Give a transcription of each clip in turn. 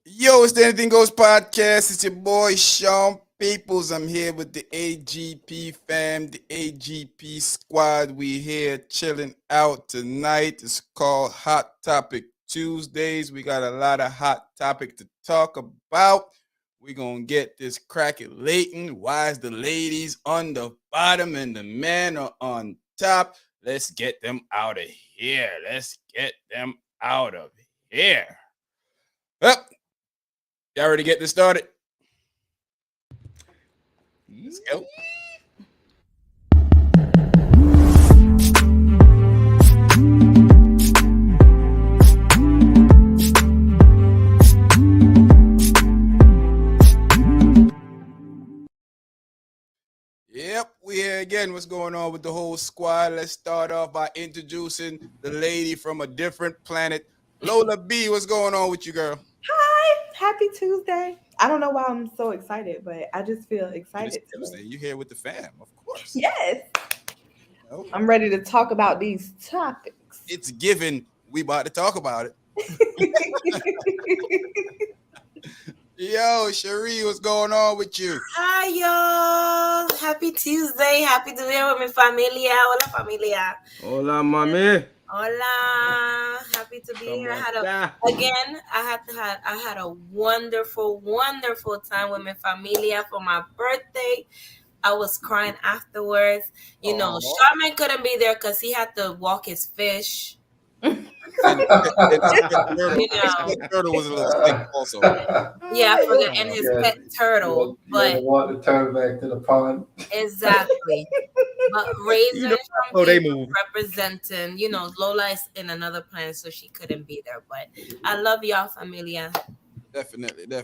Yo, it's the Anything Goes podcast. It's your boy Sean Peoples. I'm here with the AGP fam, the AGP squad. We here chilling out tonight. It's called Hot Topic Tuesdays. We got a lot of hot topic to talk about. We're gonna get this cracking Leighton. Why is the ladies on the bottom and the men are on top? Let's get them out of here. Let's get them out of here. Up. Y'all ready to get this started? Let's go. Yep, we here again. What's going on with the whole squad? Let's start off by introducing the lady from a different planet, Lola B. What's going on with you, girl? Hi, happy Tuesday. I don't know why I'm so excited, but I just feel It is excited Tuesday. today. You here with the fam, of course. Yes, You know, I'm ready to talk about these topics. it's given. We about to talk about it. Yo, Cherie, what's going on with you? Hi y'all! Happy Tuesday! Happy to be here with my familia. Hola familia. Hola, mami. Hola! Happy to be here. I had a wonderful time with my familia for my birthday. I was crying afterwards. Aw. Sharman couldn't be there because he had to walk his fish. And the turtle was a little sick also. Yeah, I forgot, and his Yeah, pet turtle. You had to But walk the turtle back to the pond. exactly. But Razor know how they move. representing, Lola is in another planet, so she couldn't be there. But I love y'all, familia. Definitely. We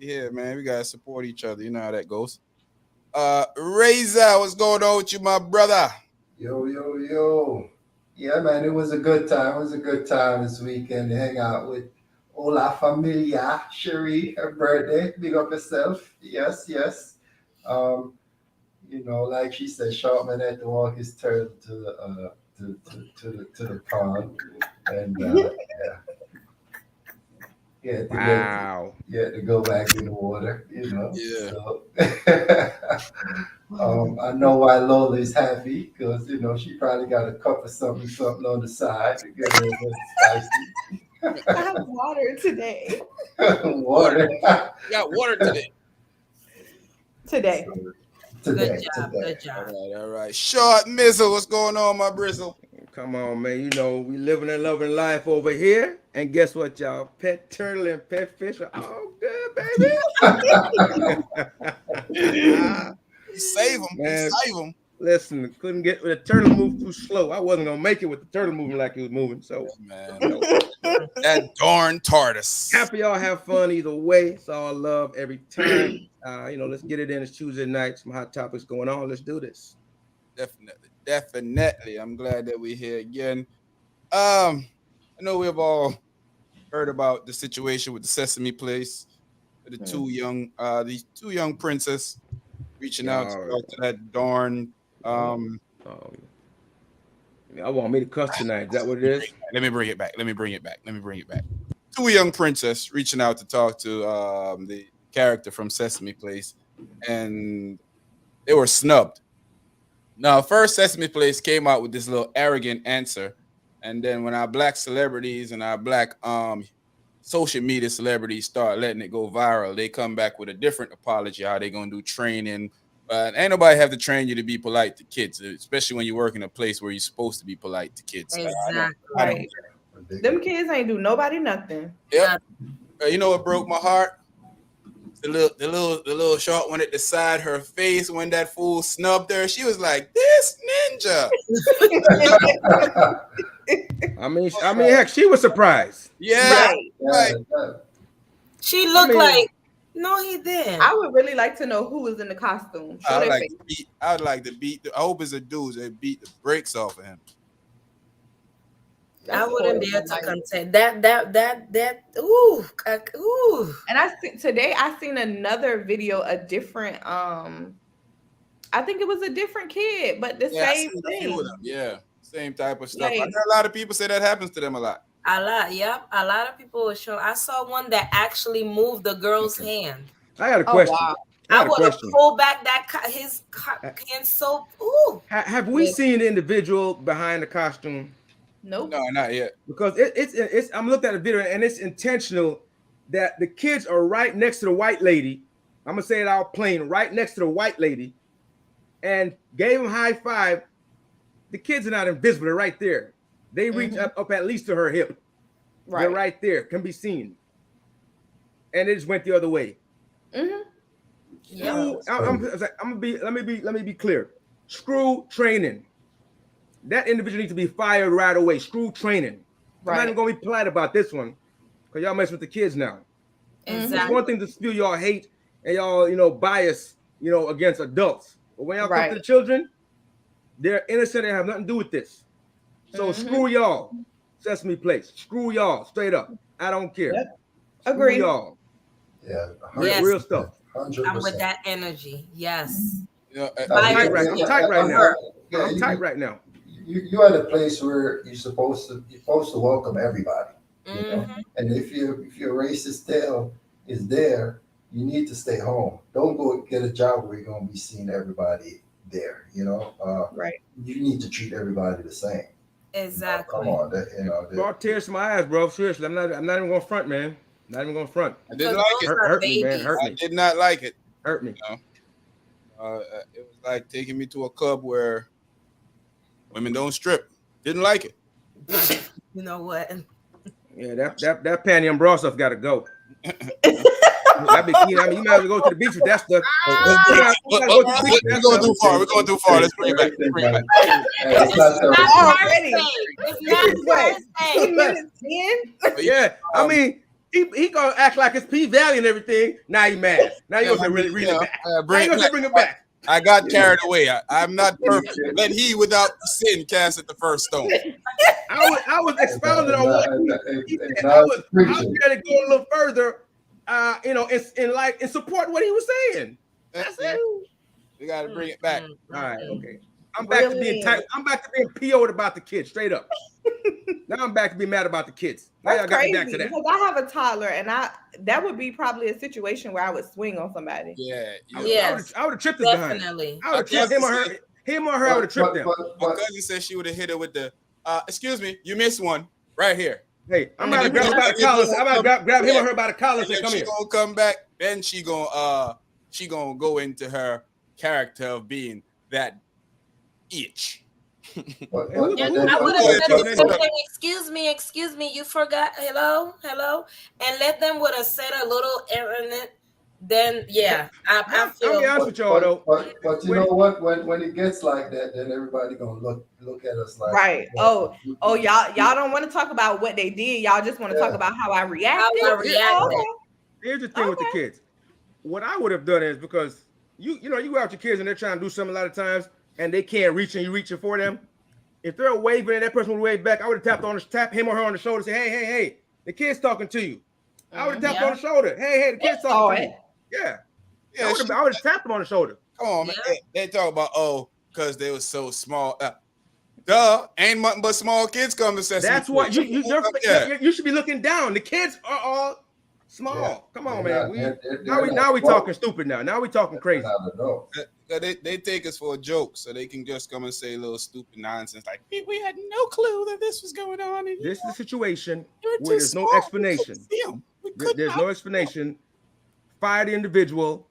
here, man. We gotta support each other. You know how that goes. Razor, what's going on with you, my brother? Yo. Yeah, man, it was a good time. It was a good time this weekend to hang out with Hola Familia, Cherie, her birthday. Big up yourself. Yes. Um, like she said, Sharpman had to walk his turtle to the pond. And yeah, Wow. to go back in the water, Yeah. So I know why Lola is happy because she probably got a cup of something on the side to get her a little spicy. I have water today. Water. We got water today. Today. Today. Good job. All right. Short Mizzle, what's going on, my brizzle? Come on, man. You know, we living and loving life over here. And guess what, y'all? Pet turtle and pet fish are all good, baby. You save them. Man. You save them. Listen, couldn't get the turtle moved too slow. I wasn't gonna make it with the turtle moving like it was moving. So Man. That darn tortoise. happy y'all have fun either way. It's all love every time. Let's get it in. It's Tuesday night. Some hot topics going on. Let's do this. Definitely. I'm glad that we're here again. I know we've all heard about the situation with the Sesame place, the these two young princes reaching out to talk to that darn. Oh, I want me to cuss tonight. Is that what it is? Let me bring it back. Two young princess reaching out to talk to the character from Sesame Place, and they were snubbed. Now, first Sesame Place came out with this little arrogant answer, and then when our black celebrities and our black social media celebrities start letting it go viral, they come back with a different apology. How they gonna do training? But ain't nobody have to train you to be polite to kids, especially when you work in a place where you're supposed to be polite to kids. Exactly. Right. Them kids ain't do nobody nothing. Yep. You know what broke my heart? The little short one at the side, her face when that fool snubbed her. She was like, "This ninja." I mean, heck, she was surprised. Yeah. Right. She looked like, no, he didn't. I would really like to know who was in the costume. Show their face. I would like to beat. I hope it's a dude that beat the brakes off of him. I wouldn't be able to contend that. Ooh. And today I seen another video, a different I think it was a different kid, but the same thing. Yeah, same type of stuff. Like, I heard a lot of people say that happens to them a lot. A lot, yep. A lot of people were showing. I saw one that actually moved the girl's hand. I got a Oh question. wow. I I got a would have question. pulled back his Ha- hand so. Ooh, Have we seen the individual behind the costume? Nope. No, not yet. Because it's I'm looking at the video and it's intentional that the kids are right next to the white lady. I'm gonna say it out plain, right next to the white lady, and gave him high five. The kids are not invisible; they're right there. They reach up at least to her hip. They're Right. right there, can be seen, and it just went the other way. Mm-hmm. yeah. I'm gonna be. Let me be clear. Screw training. That individual needs to be fired right away. Screw training. I'm not even Right. gonna be polite about this one because y'all messing with the kids now. It's Exactly. one thing to spew y'all hate and y'all, bias, against adults. But when y'all come to the Right. children, they're innocent and have nothing to do with this. So screw y'all. Sesame Place. Screw y'all. Straight up. I don't care. Yep. Screw Agree. y'all. Yeah, Yes. Real stuff. I'm with 100%. that energy. Yes. You know, I'm tight right, Virus. I'm tight right now. Work. Yeah, I'm tight right now. you're at a place where you're supposed to welcome everybody. You know, Mhm. and if your racist tail is there, you need to stay home. Don't go get a job where you're gonna be seeing everybody there. Right. You need to treat everybody the same. Exactly. Come on, Brought tears to my eyes, bro. Seriously, I'm not even gonna front, man. Not even gonna front. I didn't Because like those it. are Hurt me, man. babies. Hurt I me. did not like it. Hurt me. It was like taking me to a club where women don't strip. Didn't like it. You know what? Yeah, that panty and bra stuff gotta go. That bikini, I mean, you might as well go to the beach with that stuff. We're going too far. We're going too far. Let's bring it back. Let's bring it back. It's not Not Already. Thursday. It's This not is what, 10 Thursday. minutes in? But Yeah, I mean, he gonna act like it's P Valley and everything. Now he mad. Now you gonna say really reel it back. Now you gonna say bring it back. I got carried away. I'm not perfect. Let he without sin cast at the first stone. I was expounding on what he said. Now I it's was preaching. trying to go a little further, in support what he was saying. That's it. We got to bring it back. All right, okay. I'm back to being Really? tight. I'm back to being PO'd about the kids, straight up. Now I'm back to being mad about the kids. Now y'all That's got me crazy back to that. because I have a toddler, and that would be probably a situation where I would swing on somebody. Yeah. Yes. I would have tripped this behind. Definitely. I would have tripped him or her. I would have tripped them. My cousin said she would have hit her with the, excuse me, you missed one right here. Hey, I'm about to grab him by the collar. I'm about to grab him or her by the collar and say, And "Come she here." gonna come back. Then she gonna go into her character of being that itch. But I would have said something. Excuse me. You forgot. Hello. And let them would have said a little errand. Then yeah, I I'll feel. be honest with y'all though. But you know what? When it gets like that, then everybody gonna look at us like, Right. Oh, y'all don't want to talk about what they did. Y'all just want to talk about how I reacted. How I reacted. Okay. Here's the thing with the kids. What I would have done is because you go out with your kids and they're trying to do something a lot of times and they can't reach and you reaching for them. If they're waving and that person would wave back, I would have tapped him or her on the shoulder and say, hey, the kid's talking to you. I would have tapped on the shoulder. Hey, the kid's talking to you. Yeah. I would have tapped him on the shoulder. Come on, man. They talk about because they were so small. Duh, ain't nothing but small kids come to Sesame. That's what you should be looking down. The kids are all small. Yeah. Come on, They're man. not- Now we talking stupid now. Now we talking crazy. They take us for a joke, so they can just come and say little stupid nonsense like we had no clue that this was going on. And This is a situation were where there's too no small. explanation. There's no explanation. Fire the individual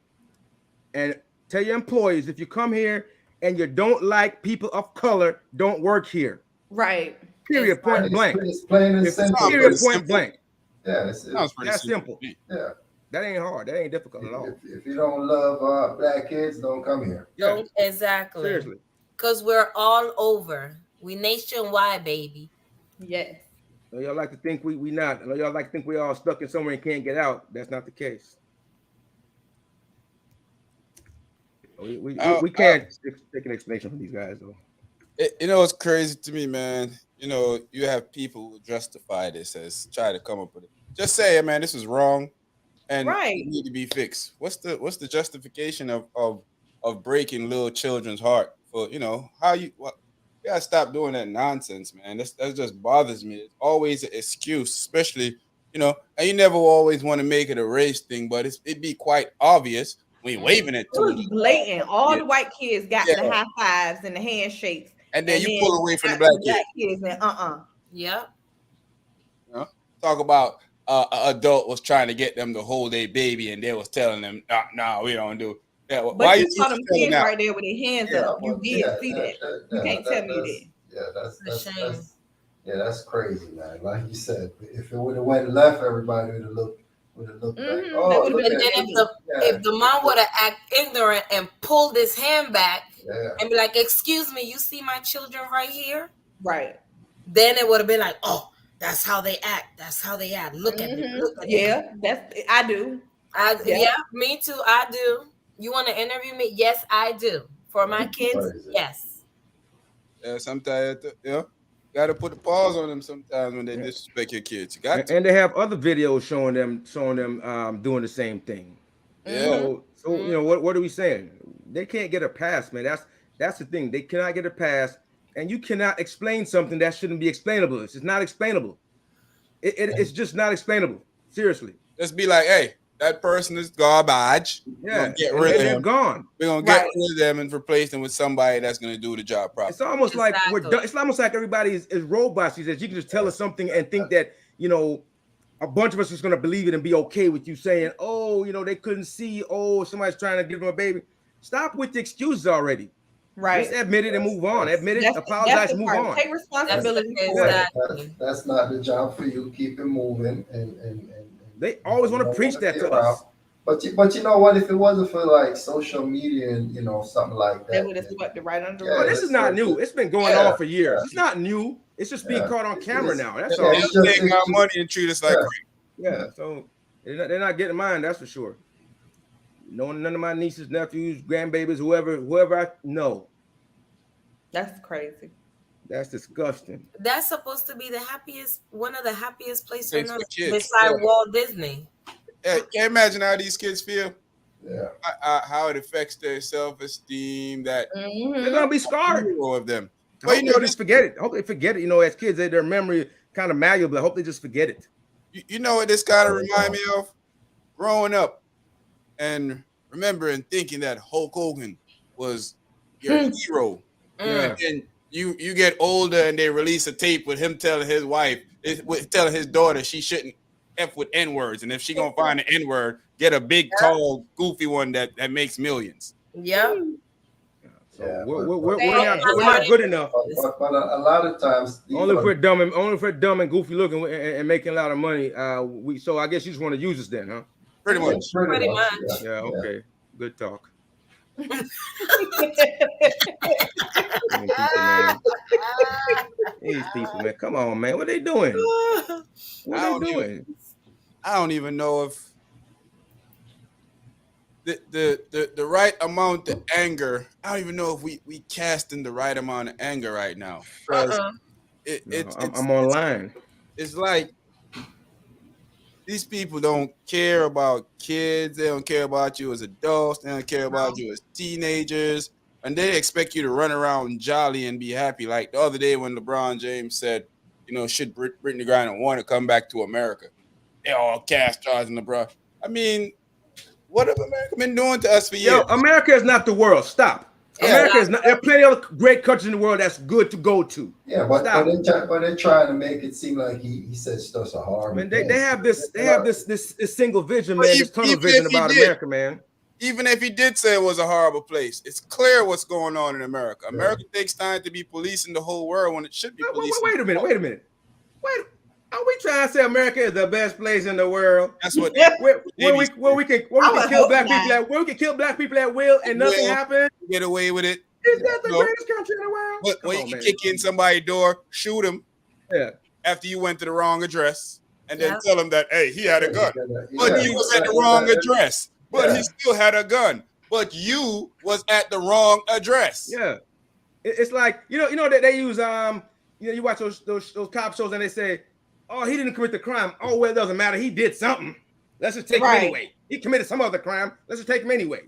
and tell your employees if you come here and you don't like people of color, don't work here. Right. Period. Point blank. It's plain and simple. Period. Point blank. Yeah, That's simple. Yeah. That ain't hard. That ain't difficult at all. If you don't love black kids, don't come here. Don't exactly. Seriously. Because we're all over. We nationwide, baby. Yes. So y'all like to think we not. Y'all like to think we all stuck in somewhere and can't get out. That's not the case. We can't take an explanation from these guys though. It's crazy to me, man. You have people who justify this as try to come up with it. Just say, man, this is wrong, and it need to be fixed. What's the justification of breaking little children's heart for how you what? You gotta stop doing that nonsense, man. That just bothers me. It's always an excuse, especially, and you never always want to make it a race thing, but it'd be quite obvious when you're waving it It to them. was blatant. All Yeah. the white kids got Yeah. the high fives and the handshakes. And then you then pull away from the got black kid. kids and Yep. Talk about an adult was trying to get them to hold their baby, and they was telling them, "No, we don't do." Yeah, But why you you saw them telling kids that? right there with their hands up. You did see that. You can't tell me that. Yeah, that's crazy, man. Like you said, if it would have went left, everybody would have looked like, oh, They look And at then if the mom would have act ignorant and pulled his hand back and be like, "Excuse me, you see my children right here?" Right. Then it would have been like, "Oh, that's how they act. That's how they act. Look at me. Look at me." Yeah, I do. Yeah, me too. I do. You want to interview me? Yes, I do. For my kids, yes. Yeah, sometimes got to put the pause on them sometimes when they disrespect your kids. You got to. And they have other videos showing them doing the same thing. Yeah. So what are we saying? They can't get a pass, man. That's the thing. They cannot get a pass, and you cannot explain something that shouldn't be explainable. It's just not explainable. It's just not explainable. Seriously. Just be like, hey, that person is garbage. Yeah, get rid of they're them. gone. We're gonna get rid of them and replace them with somebody that's gonna do the job properly. It's almost like we're done. It's almost like everybody is robots. He says you can just tell us something and think that a bunch of us is gonna believe it and be okay with you saying, oh, they couldn't see. Oh, somebody's trying to give them a baby. Stop with the excuses already. Right. Just admit it and move on. Admit it, apologize, and move on. Take responsibility for that. That's not the job for you. Keep it moving and they always want to preach that to us. But you know what? If it wasn't for like social media and something like that, they would have swept it right under. Well, this is not new. It's been going on for years. It's not new. It's just being caught on camera now. That's all. They'll take our money and treat us like So they're not getting mine. That's for sure. None of my nieces, nephews, grandbabies, whoever I know. That's crazy. That's disgusting. That's supposed to be one of the happiest places on earth, kids. beside Walt Disney. Yeah, can you imagine how these kids feel? Yeah. How it affects their self-esteem. That they're gonna be scarred of them. But they just forget it. I hope they forget it. As kids, their memory kind of malleable. I hope they just forget it. You know what this kind of remind me of? Growing up and remembering thinking that Hulk Hogan was your hero. And then you get older and they release a tape with him telling his wife, telling his daughter she shouldn't F with N-words. And if she gonna find an N-word, get a big, tall, goofy one that makes millions. Yeah. Yeah, we're not good enough. But a lot of times, only if we're dumb and goofy looking and making a lot of money. So I guess you just want to use us then, huh? Pretty much. Yeah. Okay. Good talk. These people, man. Come on, man. What are they doing? I don't even know if the right amount of anger. I don't even know if we casting the right amount of anger right now. I'm online. It's like these people don't care about kids. They don't care about you as adults. They don't care about you as teenagers. And they expect you to run around jolly and be happy. Like the other day when LeBron James said, should Brittany Griner want to come back to America? They all cast charges on LeBron. I mean, what have America been doing to us for years? America is not the world. Stop. America is not. There are plenty of great countries in the world that's good to go to. Yeah, but they're trying to make it seem like he said stuff's a horrible. I mean, they have this single vision, man. This tunnel vision about America, man. Even if he did say it was a horrible place, it's clear what's going on in America. America takes time to be policing the whole world when it should be policing. Wait a minute. Are we trying to say America is the best place in the world? That's what where we can kill black people at where we can kill black people at will and nothing happens. Get away with it. Is that the greatest country in the world? But when you can kick in somebody's door, shoot him. Yeah. After you went to the wrong address, and then tell him that he had a gun, but he was at the wrong address. But he still had a gun. But you was at the wrong address. Yeah. It's like you know that they use you watch those cop shows and they say, oh, he didn't commit the crime. Oh, well, it doesn't matter. He did something. Let's just take him anyway. He committed some other crime. Let's just take him anyway.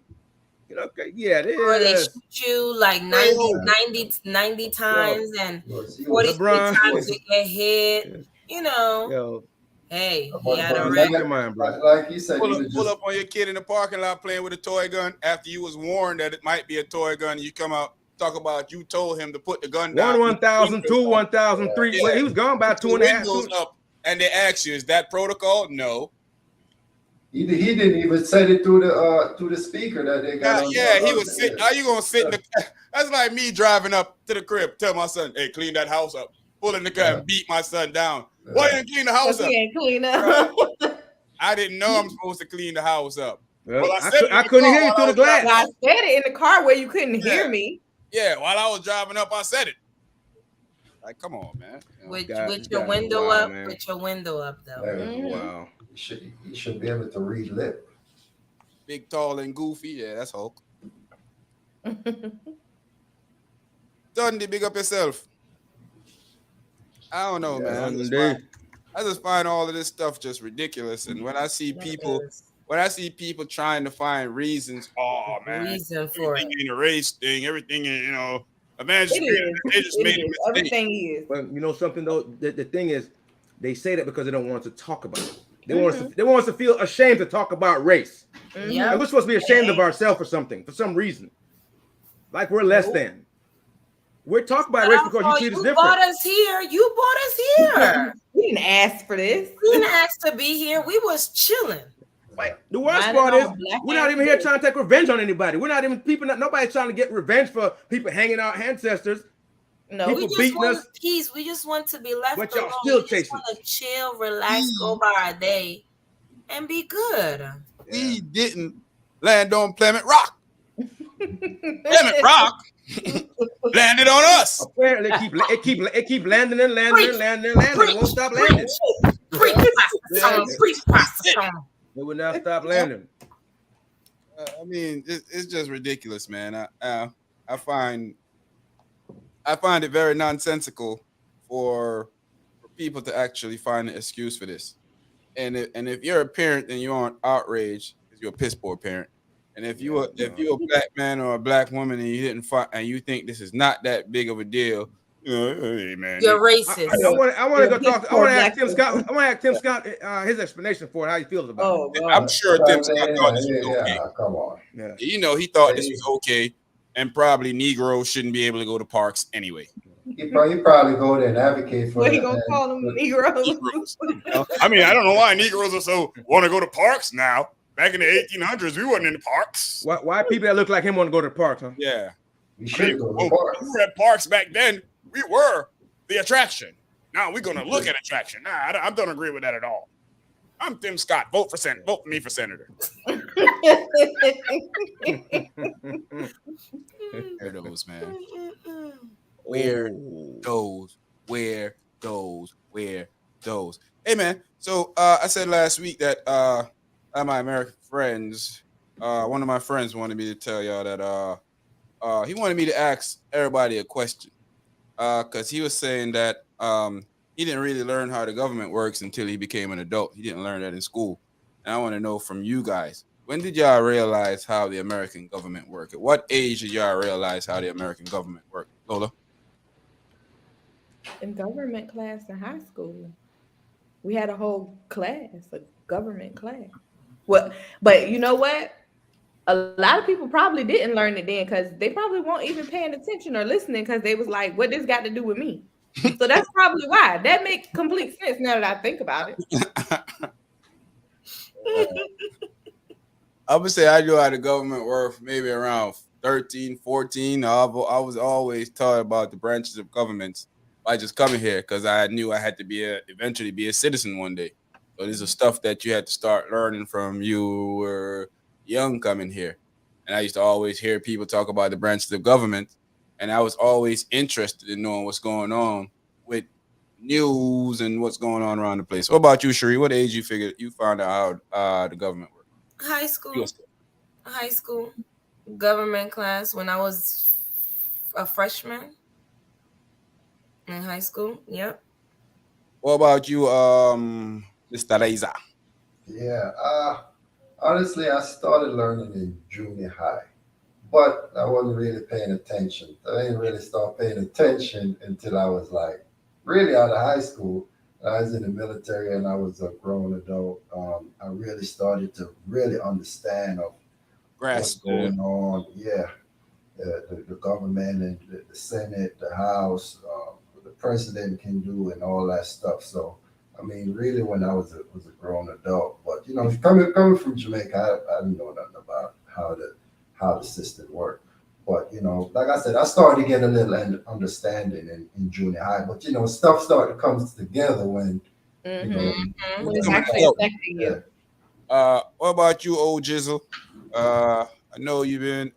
Okay, yeah, it Or they is. shoot you like 90 times and 43 LeBron. times you get hit. You know, Yo, hey, he had a LeBron, record. speak your mind, bro. Like you said, Pull up on your kid in the parking lot playing with a toy gun after you was warned that it might be a toy gun. And you come out talk about you told him to put the gun down. 1,000, 1,003. Well, he was gone by 2.5. Windows up, and they ask you, "Is that protocol?" No. He didn't even set it through the speaker that they got. He was sitting. How you gonna sit in the? That's like me driving up to the crib, tell my son, "Hey, clean that house up." Pull in the car and beat my son down. Why you didn't clean the house up? He ain't clean up. I didn't know I'm supposed to clean the house up. Well, I couldn't hear you through the glass. I said it in the car where you couldn't hear me. Yeah, while I was driving up, I said it. Like, come on, man. With your window up, man. With your window up, though. Wow. You should be able to read lip. Big, tall, and goofy. Yeah, that's Hulk. Dundee, big up yourself. I don't know, man. I just find all of this stuff just ridiculous. And when I see people, trying to find reasons, reason for it, in a race thing, everything, they just made a mistake. Everything is. But you know something though, the thing is, they say that because they don't want us to talk about it. They want us to feel ashamed to talk about race. Yeah, and we're supposed to be ashamed of ourselves for something, for some reason, like we're less than. We're talking about race because you treat us different. You brought us here. We didn't ask for this. We didn't ask to be here. We was chilling. The worst part is we're not even here trying to take revenge on anybody. We're not even nobody's trying to get revenge for people hanging out ancestors. No, we just want peace. We just want to be left but alone. Y'all still we just want to chill, relax, go by our day, and be good. We didn't land on Plymouth Rock. Plymouth Rock landed on us. Apparently, it keep landing and landing and landing and landing. It won't stop landing. It will not stop landing. I mean, it's just ridiculous, man. I find it very nonsensical for people to actually find an excuse for this. And if you're a parent and you're on outrage, because you're a piss poor parent. And if you're a black man or a black woman and you didn't fight and you think this is not that big of a deal, hey, man, you're racist. I want to go talk. I want to ask Tim Scott. I want to ask Tim Scott his explanation for it, how he feels about it. I'm sure Tim Scott thought this was okay. Come on. Yeah. He thought this was okay, and probably Negroes shouldn't be able to go to parks anyway. He probably go there and advocate for. What he gonna call them Negroes? I mean, I don't know why Negroes are so want to go to parks now. Back in the 1800s, we wasn't in the parks. Why people that look like him want to go to the parks, huh? Yeah. We should go to the parks. We were at parks back then. We were the attraction. Now we're going to look at attraction. Nah, I don't agree with that at all. I'm Tim Scott. Vote for me for senator. Weirdos, man. Weirdos. Hey, man. So I said last week that my American friends, one of my friends wanted me to tell y'all that he wanted me to ask everybody a question because he was saying that he didn't really learn how the government works until he became an adult. He didn't learn that in school. And I want to know from you guys, when did y'all realize how the American government worked? At what age did y'all realize how the American government worked? Lola? In government class in high school. We had a whole class, a government class. But you know what? A lot of people probably didn't learn it then because they probably weren't even paying attention or listening because they was like, what this got to do with me? So that's probably why. That makes complete sense now that I think about it. I would say I knew how the government worked maybe around 13, 14. I was always taught about the branches of governments by just coming here because I knew I had to eventually be a citizen one day. So this is stuff that you had to start learning from you were young coming here. And I used to always hear people talk about the branches of government. And I was always interested in knowing what's going on with news and what's going on around the place. What about you, Cherie? What age you found out how the government worked? High school government class when I was a freshman in high school. Yep. What about you, Mr. Reza? Yeah. Honestly, I started learning in junior high. but I wasn't really paying attention. I didn't really start paying attention until I was like really out of high school. I was in the military and I was a grown adult. I really started to really understand of what's Grasp. going on. Yeah, the government and the Senate, the House, the president can do, and all that stuff. So, I mean, really, when I was a grown adult, but you know, coming from Jamaica, I didn't know nothing about how the system worked. But you know, like I said, I started to get a little understanding in junior high. But you know, stuff started to come together when you know Mhm. When it's Come actually on. affecting you. What about you, old Jizzle? I know you've been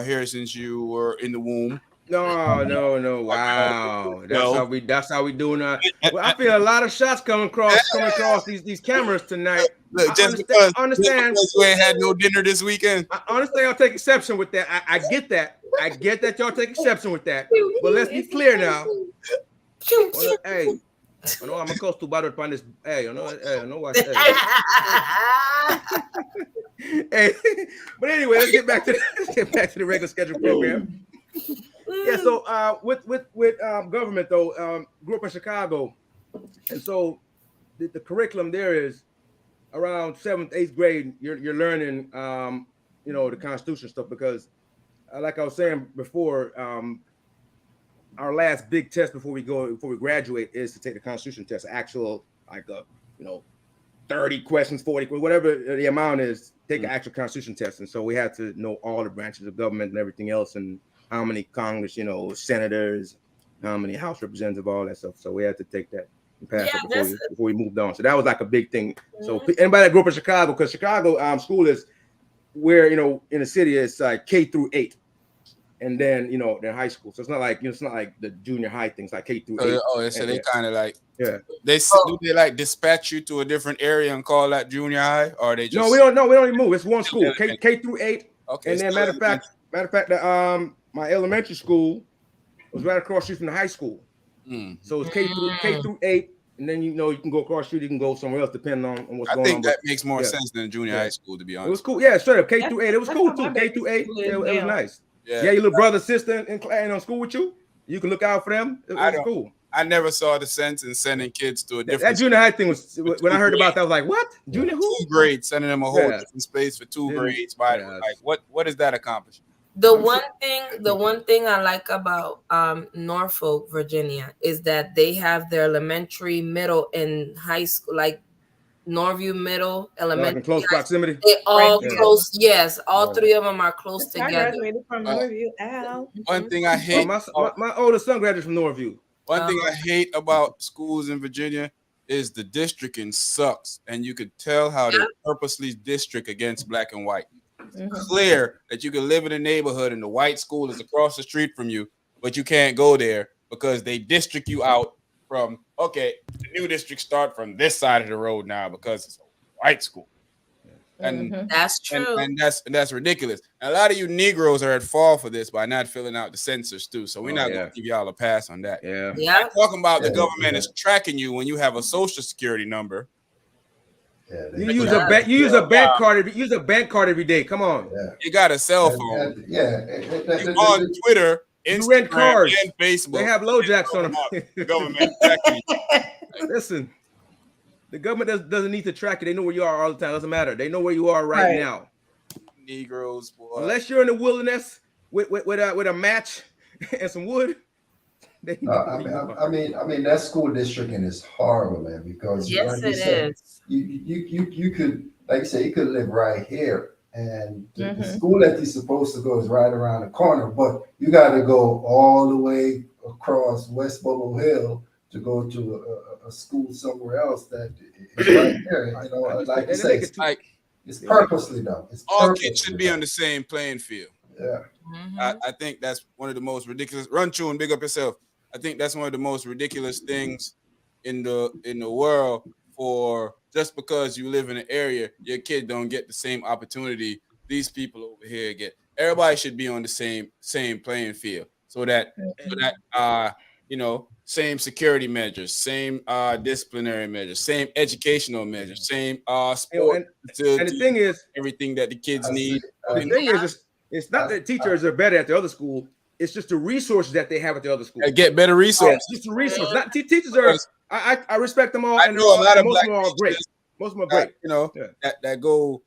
here since you were in the womb. No. Wow. No. That's how we doing well, I feel a lot of shots coming across these cameras tonight. Look, I just understand. because you ain't had no dinner this weekend. I understand y'all take exception with that. I get that. I get that y'all take exception with that. But let's be clear now. Hey, I know I'm a coastal butter upon this. Hey, I know what. Hey, but anyway, let's get back to the regular scheduled program. Yeah, so with government though, grew up in Chicago, and so the curriculum there is around 7th, 8th grade. You're learning the Constitution stuff because, like I was saying before, our last big test before we graduate is to take the Constitution test, actual 30 questions, 40, whatever the amount is, take an actual Constitution test. And so we had to know all the branches of government and everything else, and how many Congress, senators, how many House representatives, all that stuff. So we had to take that and pass it before we moved on. So that was like a big thing. So anybody that grew up in Chicago, because Chicago school is where, in the city, it's like K through 8. And then then high school, so it's not like it's not like the junior high things like K through 8. So they kind of like they do they like dispatch you to a different area and call that junior high, or they just we don't even move. It's one school, K through 8. Okay, and then matter of fact, my elementary school was right across the street from the high school. So it's K through 8, and then you can go across the street, you can go somewhere else depending on what's going on. I think that makes more sense than junior high school, to be honest. It was cool, straight up K through 8. It was cool too. K through 8, it was nice. Yeah, your little brother, sister in on school with you. You can look out for them. It was cool. I never saw the sense in sending kids to a different. That junior high thing was when I heard about that. I was like, "What? Junior who? 2 grades, sending them a whole different space for 2 grades. Like, what does that accomplish? The one thing I like about Norfolk, Virginia, is that they have their elementary, middle, and high school, like Norview Middle, elementary, like in close proximity. They all close. Yes, all 3 of them are close together. I graduated from Norview. One thing I hate. My oldest son graduated from Norview. One thing I hate about schools in Virginia is the districting sucks, and you could tell how they purposely district against black and white. It's clear that you can live in a neighborhood and the white school is across the street from you, but you can't go there because they district you out from, the new districts start from this side of the road now because it's a white school. And that's true. And that's ridiculous. And a lot of you Negroes are at fault for this by not filling out the census too. So we're not going to give y'all a pass on that. Yeah. I'm talking about the government is tracking you when you have a social security number. You use a bank card. You use a bank card every day. Come on. You got a cell phone. You on Twitter, Instagram, rent cards and Facebook. They have low jacks on them. The government tracking you. Listen, the government doesn't need to track you. They know where you are all the time. It doesn't matter. They know where you are right now. Negroes, boy. Unless you're in the wilderness with a match and some wood. I mean that school districting is horrible, man. Because yes, it is. You could, like you say, you could live right here, and the school that you're supposed to go is right around the corner, but you got to go all the way across West Bubble Hill to go to a school somewhere else that is right there. Like you say, it's purposely done. All kids should be on the same playing field. Yeah. I think that's one of the most ridiculous. Run through and big up yourself. I think that's one of the most ridiculous things in the world. For just because you live in an area, your kid don't get the same opportunity these people over here get. Everybody should be on the same playing field, so that same security measures, same disciplinary measures, same educational measures, same sport. And the thing is, everything that the kids need. The thing is, It's not that teachers are better at the other school. It's just the resources that they have at the other school. Get better resources. Just the resources. Not teachers are. I respect them all, I and know a lot of most black of them are great. teachers Most of them are great. You know, Yeah. that go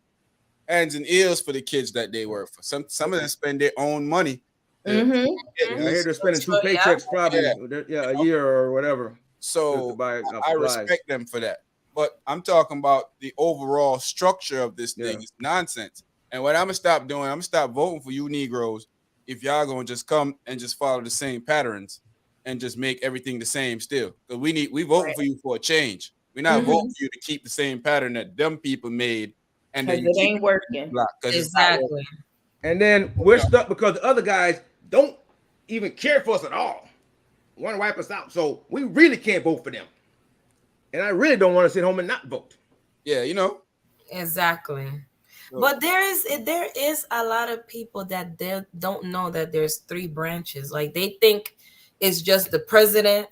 hands and ears for the kids that they work for. Some of them spend their own money. Mm-hmm. I hear they're spending 2 paychecks probably, a year or whatever. So to buy, I respect them for that. But I'm talking about the overall structure of this thing is nonsense. And what I'm gonna stop doing, I'm gonna stop voting for you Negroes if y'all gonna just come and just follow the same patterns and just make everything the same still. Because we voting for you for a change. We're not voting for you to keep the same pattern that them people made, and then it ain't working. Exactly. And then we're stuck because the other guys don't even care for us at all. Want to wipe us out. So we really can't vote for them. And I really don't want to sit home and not vote. Yeah, you know. Exactly. But there is a lot of people that they don't know that there's 3 branches. Like they think it's just the president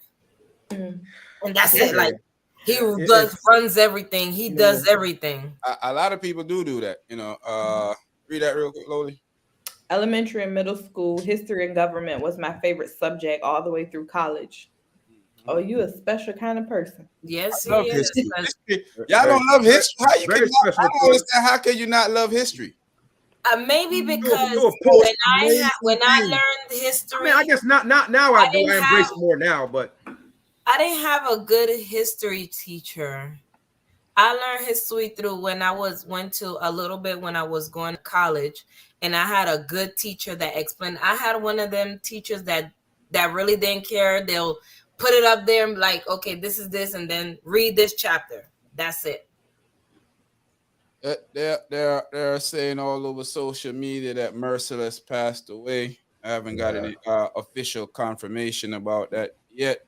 and that's it. Like he runs everything. He does everything. A lot of people do that. You know. Read that real quick, Loli. Elementary and middle school, history and government was my favorite subject all the way through college. Oh, you a special kind of person. Yes, I love history. Y'all don't love history. How you can I don't understand. How can you not love history? Maybe because when I learned history, I mean, I guess not now. I embrace it more now, but I didn't have a good history teacher. I learned history through when I went to a little bit when I was going to college, and I had a good teacher that explained. I had one of them teachers that really didn't care. They'll put it up there and like, okay, this is this, and then read this chapter. That's it. They're saying all over social media that Merciless passed away. I haven't got any official confirmation about that yet,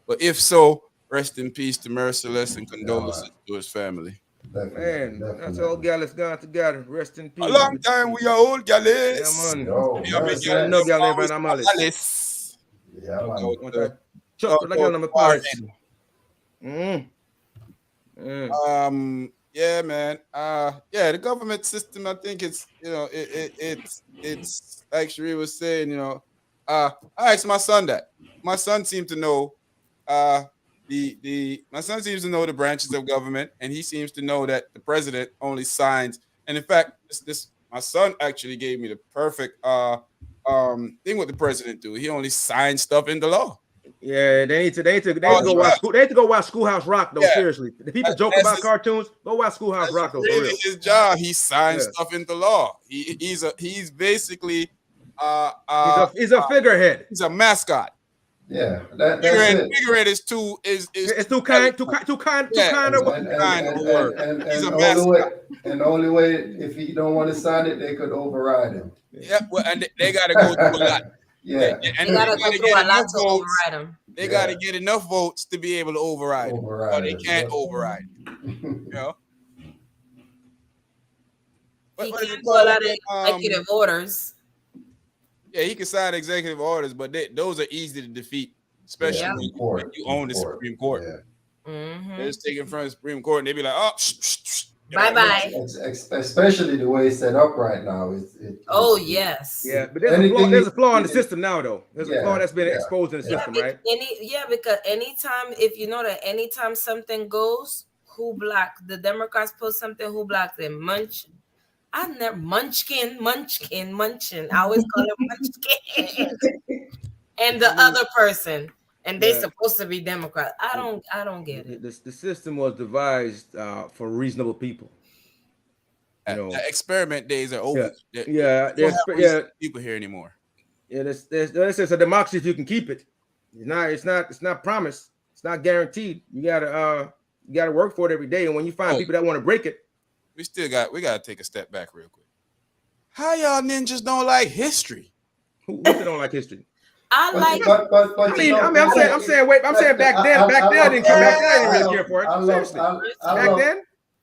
but if so, rest in peace to Merciless and condolences to his family. Man, that's all gallus gone together. Rest in peace. A long time we are old gallus. Yeah, man. No gallus. Yeah, man. Yeah, man. The government system, I think it's it's like Sheree was saying, I asked my son that. My son seemed to know my son seems to know the branches of government, and he seems to know that the president only signs. And in fact, my son actually gave me the perfect thing what the president do. He only signs stuff into law. Yeah, they need to go watch school. They need to go watch Schoolhouse Rock though. Seriously, the people joke about cartoons. Go watch Schoolhouse Rock though. Really his job. He signs stuff into law. He's basically he's a figurehead. He's a mascot. Yeah, figurehead is too kind of word. He's a mascot. And the only way, if he don't want to sign it, they could override him. Yeah, well, and they got to go through a lot. Yeah, and they got to go through a lot to override them. They got to get enough votes to be able to override him. Or they can't override him. You know. He can do a lot of executive orders. Yeah, he can sign executive orders, but those are easy to defeat, especially when you own the Supreme Court. Yeah. Mm-hmm. They're just taking from the Supreme Court, and they be like, "Oh, bye." Especially the way it's set up right now. Yes. Yeah, but there's a flaw in the system now, though. There's a flaw that's been exposed in the system, right? Because anytime something goes, who black? The Democrats post something, who black them? Munchkin. I always call him Munchkin. And the other person, and they supposed to be Democrat. I don't get it. The system was devised for reasonable people. The experiment days are over. There's people here anymore. Yeah, there's a democracy if you can keep it. It's not promised. It's not guaranteed. You gotta work for it every day. And when you find people that want to break it, we gotta take a step back real quick. How y'all ninjas don't like history? Who don't like history? I like. I'm saying back then I didn't care. Back then I didn't really care for it. Seriously. Back then.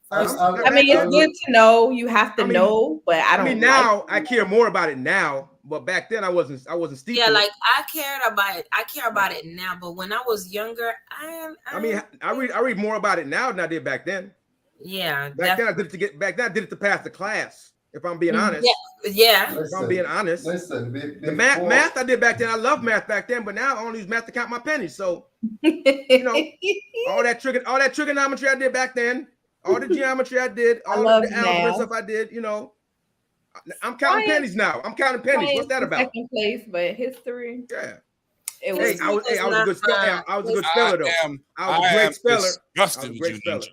I mean, it's good to know. You have to know, but I don't. Now I care more about it now, but back then I wasn't steeped. Yeah, like I cared about it. I care about it now, but when I was younger, I read more about it now than I did back then. Yeah, back then I did it to pass the class If I'm being honest. Yeah. If I'm being honest. Listen, The math I did back then, I loved math back then, but now I only use math to count my pennies. So, you know, all that trigonometry I did back then, all the geometry I did, all the algebra stuff I did, you know, I'm counting pennies now. I'm counting pennies. What's that about? Second place, but history. Yeah. It was. I was a good speller. I was a good speller though. I was a great speller. Disgusted with you ninjas.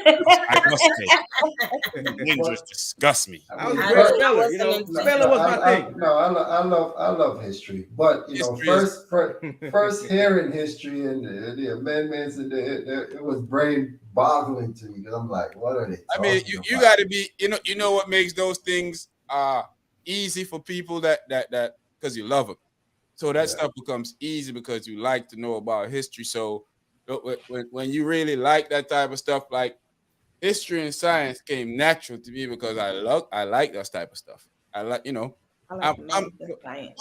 I must say, ninjas disgust me. I was a great speller. You know, spelling was my thing. I love history, but you know, first hearing history and the amendments and it was brain boggling to me because I'm like, what are they? I mean, you got to be, you know what makes those things easy for people that because you love them. So that stuff becomes easy because you like to know about history. So when you really like that type of stuff, like history and science came natural to me because I like that type of stuff. I like, you know, I'm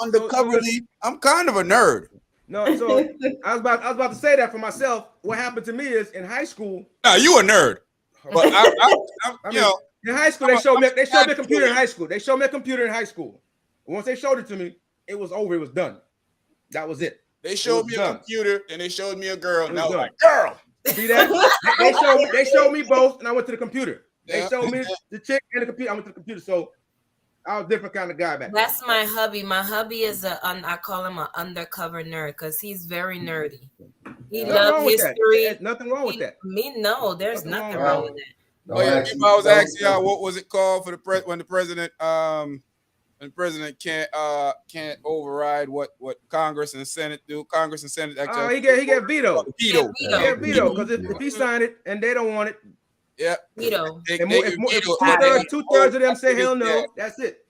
undercoverly, I'm kind of a nerd. No, so I was about to say that for myself. What happened to me is in high school. No, you a nerd. But you know, in high school they showed me a computer in high school. They showed me a computer in high school. Once they showed it to me, it was over. It was done. That was it. They showed me a computer, and they showed me a girl, and I was like, girl. See that? they showed me both, and I went to the computer. They showed me the chick and the computer. I went to the computer. So I was a different kind of guy back then. That's my hubby. My hubby is I call him an undercover nerd because he's very nerdy. He loves history. There's nothing wrong with that. No, there's nothing wrong with that. Oh yeah, I was asking y'all what was it called for when the president can't override what Congress and the Senate do. Congress and Senate actually. He get veto. Veto. He get veto because if he signed it and they don't want it. Yeah. Veto. If two-thirds of them say hell no, that's it.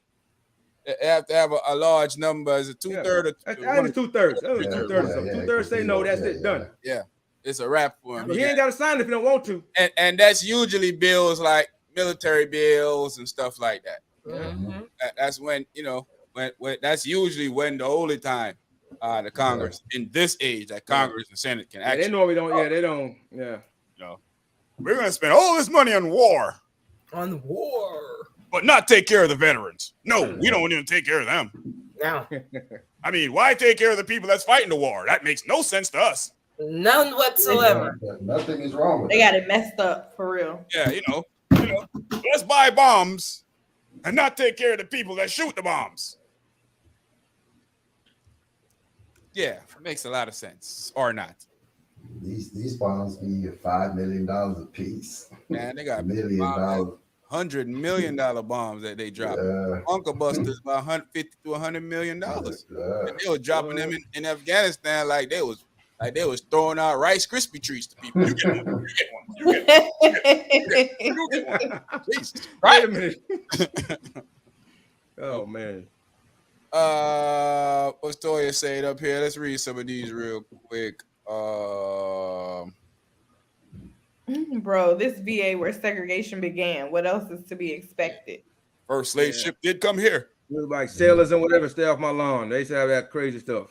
They have to have a large number. Is it two-thirds? I think it's two-thirds. Two-thirds say no, that's it, done. Yeah. It's a wrap for him. He ain't got to sign it if he don't want to. And that's usually bills like military bills and stuff like that. Mm-hmm. That's when, you know, when that's usually when the only time the Congress in this age that Congress and Senate can actually. They know we don't. Yeah, they don't. Yeah. No, we're gonna spend all this money on war, but not take care of the veterans. No, we don't even take care of them. No. I mean, why take care of the people that's fighting the war? That makes no sense to us. None whatsoever. Nothing is wrong with They got it messed up for real. Yeah, you know, let's buy bombs and not take care of the people that shoot the bombs. Yeah, it makes a lot of sense, or not. These bombs be $5 million a piece. Man, they got $1 million. $100 million bombs that they drop. Uncle Buster's about $150 to $100 million. And they were dropping them in Afghanistan like they was throwing out Rice Krispie treats to people. You get one. You get one. Jesus. Wait a minute. Oh man. What's Toya saying up here? Let's read some of these real quick. Bro, this VA where segregation began. What else is to be expected? First slave ship did come here. It was like sailors and whatever stay off my lawn. They used to have that crazy stuff.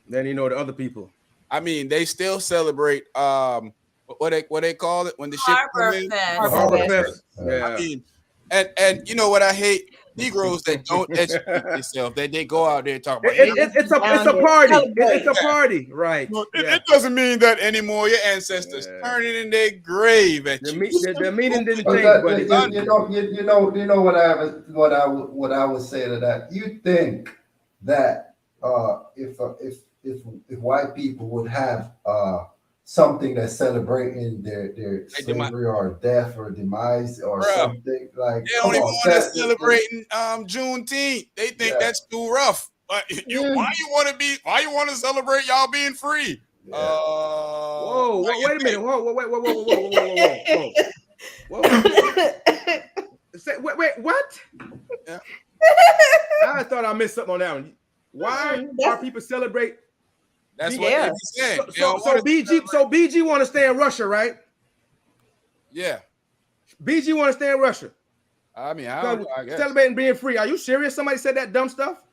Then the other people. I mean, they still celebrate what they call it when the ship come in. Harbor Fest. Yeah. I mean, and you know what I hate? Negroes that don't educate themselves. They go out there and talk about it's a party. It's a party, right? Well, it doesn't mean that anymore. Your ancestors turning in their grave at you. The meaning didn't change, but you know what I would say to that. You think that if white people would have something that's celebrating their slavery or death or demise or something like they don't even want to celebrating Juneteenth. They think that's too rough. But why you want to celebrate y'all being free? Yeah. Whoa, wait a minute. Whoa. Wait, what? Yeah. I thought I missed something on that one. Why are people celebrate? That's what they're saying. So BG want to stay in Russia, right? Yeah. BG want to stay in Russia. I mean, I guess. Celebrating being free. Are you serious? Somebody said that dumb stuff?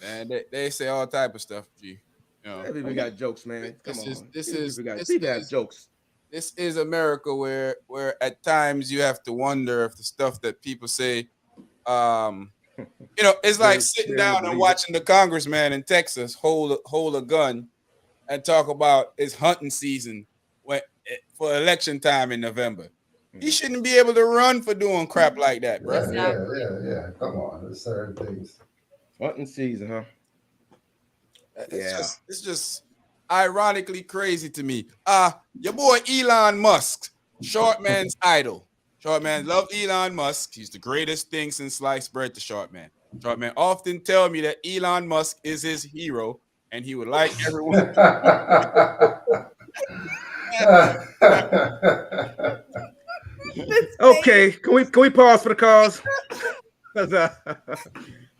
Man, they say all type of stuff, G. People got jokes, man. People have jokes. This is America where at times you have to wonder if the stuff that people say It's like sitting down and watching the congressman in Texas hold a gun and talk about it's hunting season for election time in November. He shouldn't be able to run for doing crap like that, bro. Yeah. Come on, there's certain things. Hunting season, huh? It's just ironically crazy to me. Your boy Elon Musk, short man's idol. Short man love Elon Musk. He's the greatest thing since sliced bread to short man. Short man often tell me that Elon Musk is his hero, and he would like everyone. Okay, can we pause for the cause? Because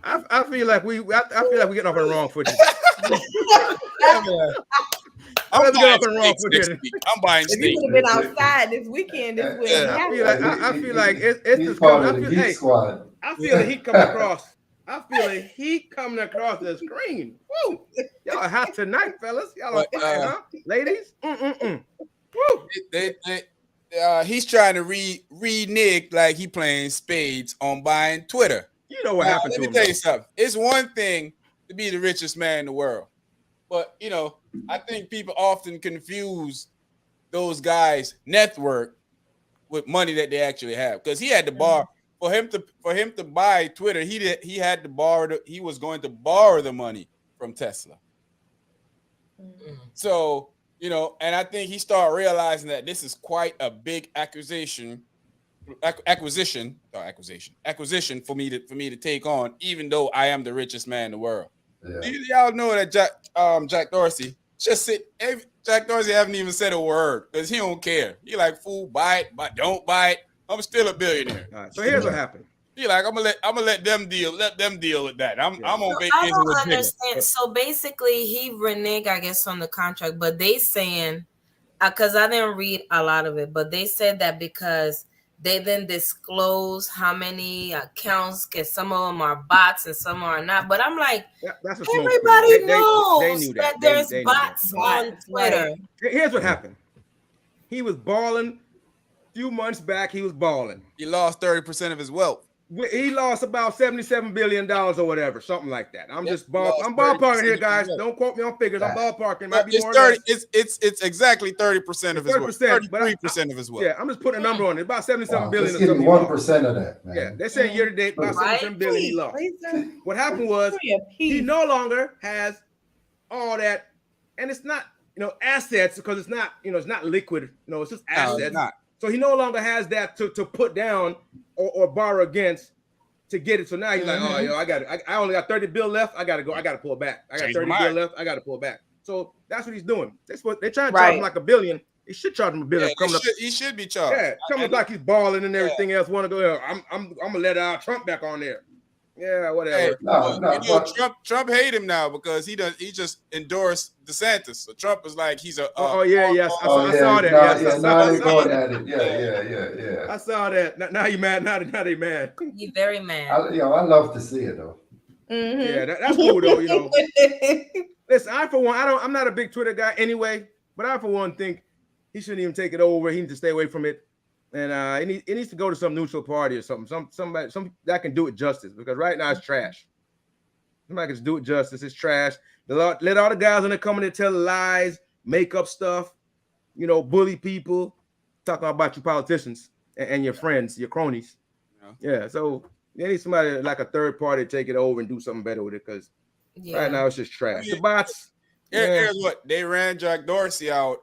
I feel like we're getting off on the wrong foot. I'm buying steak. You could have been outside this weekend. This week. I feel like it's He's part of the Geek Squad. I feel the heat coming across. I feel the heat coming across the screen. Woo! Y'all are hot tonight, fellas. Y'all are huh? Ladies. Woo! He's trying to renege like he playing spades on buying Twitter. You know what happened to him. Let me tell you something. It's one thing to be the richest man in the world, but I think people often confuse those guys' net worth with money that they actually have. Because he had to borrow for him to buy Twitter. He had to borrow. He was going to borrow the money from Tesla. So and I think he started realizing that this is quite a big acquisition for me to take on, even though I am the richest man in the world. Yeah. Y'all know that Jack Dorsey Jack Dorsey haven't even said a word because he don't care. He like, fool, buy it, but don't buy it. I'm still a billionaire. All right, so here's what happened. He like, I'm gonna let them deal with that. I'm on vacation. I don't understand. So basically, he reneged, I guess, on the contract, but they saying, because I didn't read a lot of it, but they said that because they then disclose how many accounts, because some of them are bots and some are not. But I'm like, that's everybody knows they knew that there's bots on Twitter. Here's what happened. He was balling. A few months back, he was balling. He lost 30% of his wealth. He lost about $77 billion or whatever, something like that. I'm ballparking here, guys. Don't quote me on figures. I'm ballparking. Might be more. 30. It's exactly 30% of his wealth. 33% of his wealth. Yeah, I'm just putting a number on it. About $77 billion. Just give me 1% of that, man. Yeah, they're saying year to date about $77 billion he lost. What happened was he no longer has all that, and it's not assets because it's not it's not liquid. It's just assets. It's not. So he no longer has that to put down or borrow against to get it. So now he's like, I only got 30 bill left. I gotta pull back. I got 30 bill left. I gotta pull back. So that's what he's doing. That's what they're trying to charge him like $1 billion. They should charge him $1 billion. He should be charged. Yeah, coming like he's balling and everything else. Want to go? I'm gonna let Trump back on there. Yeah, whatever. Hey, Trump hate him now because he just endorsed DeSantis. So Trump is like he's a. I saw that. Now he's going at it. Yeah. I saw that. Now you mad? Now they mad. He's very mad. I love to see it though. Mm-hmm. Yeah, that's cool though. Listen, I for one, I'm not a big Twitter guy anyway, but I for one think he shouldn't even take it over. He needs to stay away from it. And it needs to go to some neutral party or something. Somebody that can do it justice, because right now it's trash. Somebody can just do it justice. It's trash. Let all the guys in there come in and tell lies, make up stuff, bully people, talking about you politicians and your friends, your cronies. Yeah. So they need somebody like a third party to take it over and do something better with it, because right now it's just trash. The bots. Here's what they ran Jack Dorsey out.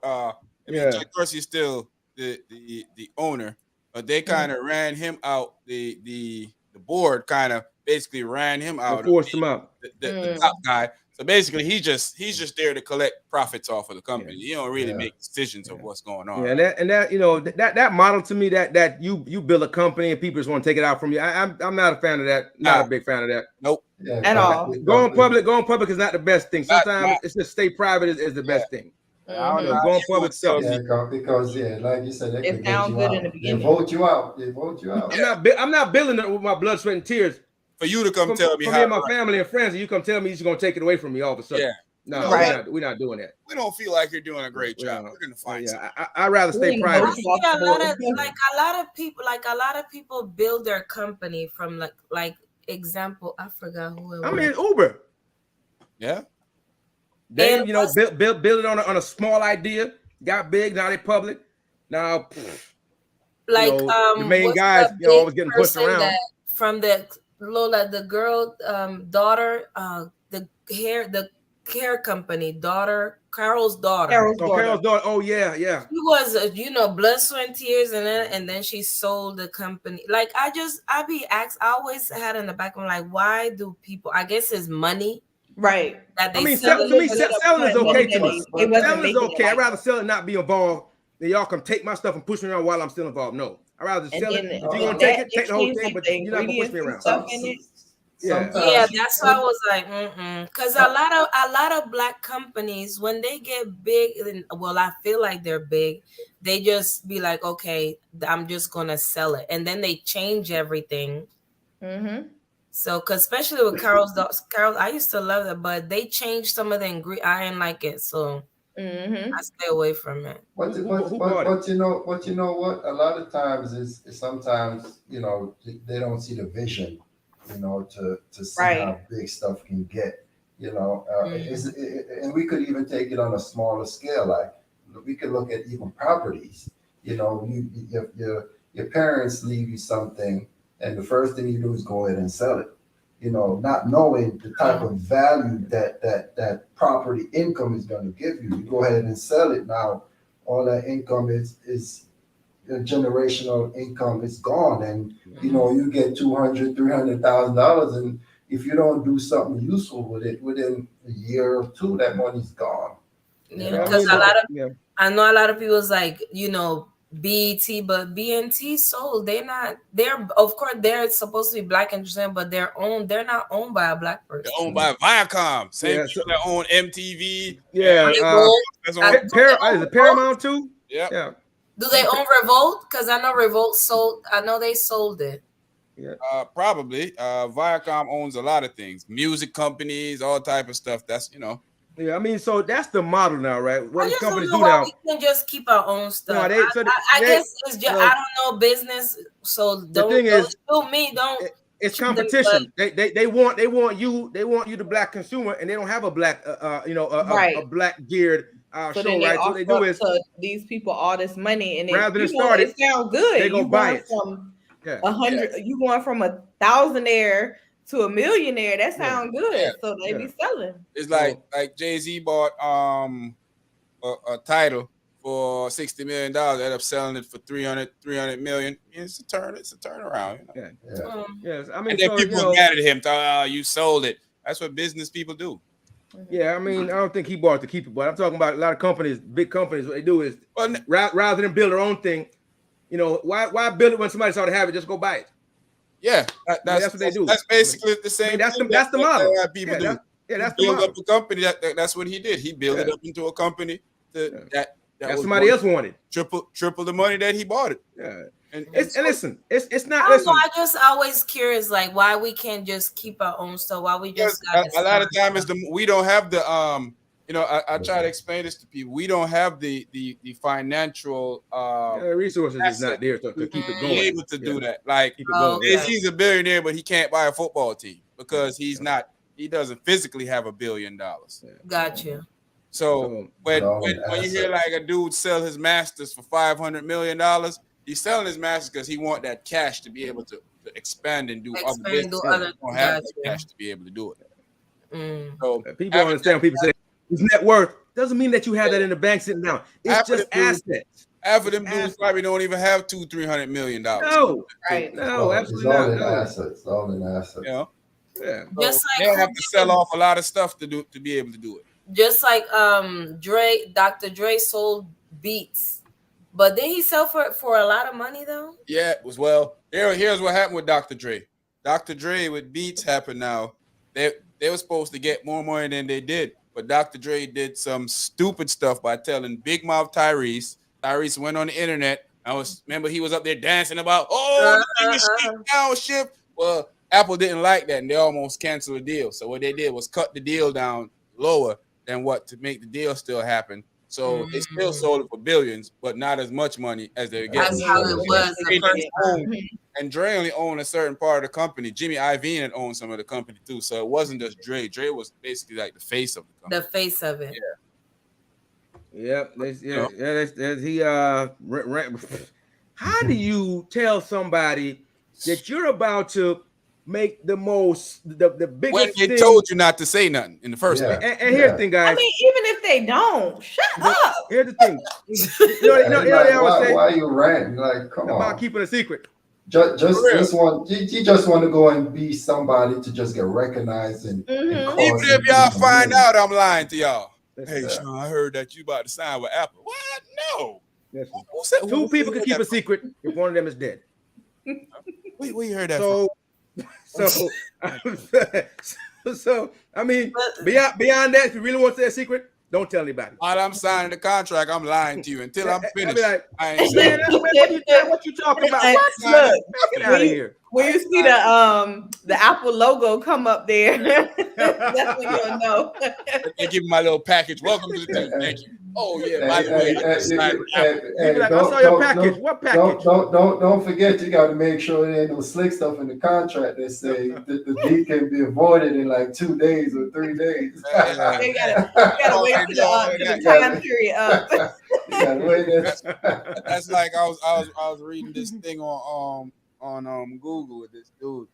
Jack Dorsey is still the owner, but they kind of ran him out. The board kind of basically ran him out. Forced him out. The top guy. So basically, he's just there to collect profits off of the company. You don't really make decisions of what's going on. Yeah, and that model to me that you build a company and people just want to take it out from you. I'm not a fan of that. Not a big fan of that. Nope. At all. Going public is not the best thing. Sometimes it's just stay private is the best thing. Going public stuff. Because like you said, it sounds good in the beginning. They vote you out. I'm not building it with my blood, sweat, and tears. For you to come tell me how. For me and my family and friends, and you come tell me you're gonna take it away from me all of a sudden. No, know, Right. we're not doing that. we don't feel like you're doing a great We job. don't. We're gonna find something. I'd rather stay We private. I both see off the a lot board. of a lot of people build their company from like example. I forgot who it I was. mean, Uber. Yeah. They, And you know, build it on a small idea. Got big. Now they public. Now, like the main what's guys, the you know, big always getting pushed person around. that from the Lola, the girl daughter, the hair company daughter, Carol's daughter. Carol's Oh, daughter. Carol's daughter. Oh yeah. She was blood, sweat, and tears, and then she sold the company. Like I be asked, I always had in the back of my like, why do people, I guess it's money Right. that I they mean, sell to me, it. selling is okay to me. It wasn't Selling is making it okay. I'd like rather that. sell it, not be involved. Then y'all come take my stuff and push me around while I'm still involved. No, I'd rather And sell it. then If you're in gonna take that it, take the whole exchange, thing, like but the you're not gonna push me ingredients around. and stuff in it. Yeah. Yeah, that's why I was like, because a lot of black companies, when they get big, well, I feel like they're big, they just be like, okay, I'm just gonna sell it, and then they change everything. Mm-hmm. So, cause especially with Carol, I used to love it, but they changed some of the ingredients. I didn't like it, so Mm-hmm. I stay away from it. But, Who but, bought but, you know what? A lot of times is sometimes, they don't see the vision, to see Right. how big stuff can get, Mm. and we could even take it on a smaller scale. Like we could look at even properties, your parents leave you something and the first thing you do is go ahead and sell it, not knowing the type of value that property income is going to give you. You go ahead and sell it now. All that income is generational income is gone, and you get $200,000-$300,000, and if you don't do something useful with it within a year or two, that money's gone. Yeah, Yeah, I because mean, I know a lot of people's like, BET, but BNT sold. They're of course they're supposed to be black interested, but they're not owned by a black They're person. owned by Viacom. Same Yeah, people that own MTV. Yeah. Revolt. That's Do on, they Is own it Revolt? Paramount too? yep. Yeah. Do they own Revolt? Because I know Revolt sold. I know they sold it. Probably. Viacom owns a lot of things. Music companies, all type of stuff. That's Yeah, I mean, so that's the model now, right? What I these just don't companies know do why now. we can just keep our own stuff. No, I guess it's just I don't know business, so don't thing is, shoot me. Don't. It's shoot them, competition. They want you, the black consumer, and they don't have a black Right. a black geared So show, then they right? So what they do offer is to these people all this money, and rather than it start it sounds good. they go You buy going it. from Yeah. 100, you going from a thousandaire to a millionaire. That sounds good. Yeah. So they be selling. It's like Jay-Z bought a title for $60 million, ended up selling it for 300 million. It's a turnaround. Yeah. Yeah. Yes. I mean, And then so people was mad at him, you sold it. That's what business people do. Yeah, I mean, I don't think he bought it to keep it, but I'm talking about a lot of companies, big companies. What they do is rather than build their own thing, why build it when somebody's already have it? Just go buy it. Yeah, that's what they do. That's basically the same. That's the model. People do. That's the build model. up a company. That's what he did. He built it up into a company that somebody else wanted. Triple the money that he bought it. Yeah. And listen, it's not. I don't Listen, know, I just always curious, like why we can't just keep our own stuff. Why we just a lot of time is we don't have the I try to explain this to people. We don't have the financial resources is not there to keep it going. Be able to do that. Like keep it going. He's a billionaire, but he can't buy a football team because he's not. He doesn't physically have $1 billion. Got you. So when you hear like a dude sell his masters for $500 million, he's selling his masters because he want that cash to be able to expand and do other business. He don't have that cash to be able to do it. So people don't understand. When people say his net worth doesn't mean that you have that in the bank sitting down. It's just assets. Half of them dudes probably don't even have $200-300 million. No, right? No, absolutely not. No. Assets. All in assets. Yeah. Just like they have to sell off a lot of stuff to be able to do it. Just like Dr. Dre sold Beats, but did he sell for a lot of money though? Yeah, it was here's what happened with Dr. Dre. Dr. Dre with Beats happened now. They were supposed to get more money than they did, but Dr. Dre did some stupid stuff by telling Big Mouth Tyrese. Tyrese went on the internet. Remember he was up there dancing about downshift. Well, Apple didn't like that, and they almost canceled the deal. So what they did was cut the deal down lower than what to make the deal still happen. So they still sold it for billions, but not as much money as they were getting. That's how it was the first time. And Dre only owned a certain part of the company. Jimmy Iovine had owned some of the company too, so it wasn't just Dre. Dre was basically like the face of the company. The face of it. Yep. How do you tell somebody that you're about to make the biggest when they thing? told you not to say nothing in the first place? And here's the thing, guys. I mean, even if they don't, shut up. Here's the thing. They always say, why are you ranting? Like, come on. About keeping a secret. You just want to go and be somebody to just get recognized and even if y'all find out I'm lying to y'all. Hey, Sean, I heard that you about to sign with Apple. What? No. Who said, two people can keep a secret if one of them is dead. Where you heard that from? So I mean, beyond that, if you really want to say a secret, don't tell anybody. While I'm signing the contract, I'm lying to you until I'm finished. I ain't saying what you talking about? Look, get out of here. When you see the Apple logo come up there, that's when you'll know. They give me my little package. Welcome to the team. Thank you. Oh yeah, by the way, I saw your package. What package? Don't forget, you got to make sure there ain't no slick stuff in the contract that say that the deed can be avoided in like 2 days or 3 days. You gotta wait till the time period up. That's like I was reading this thing on Google with this dude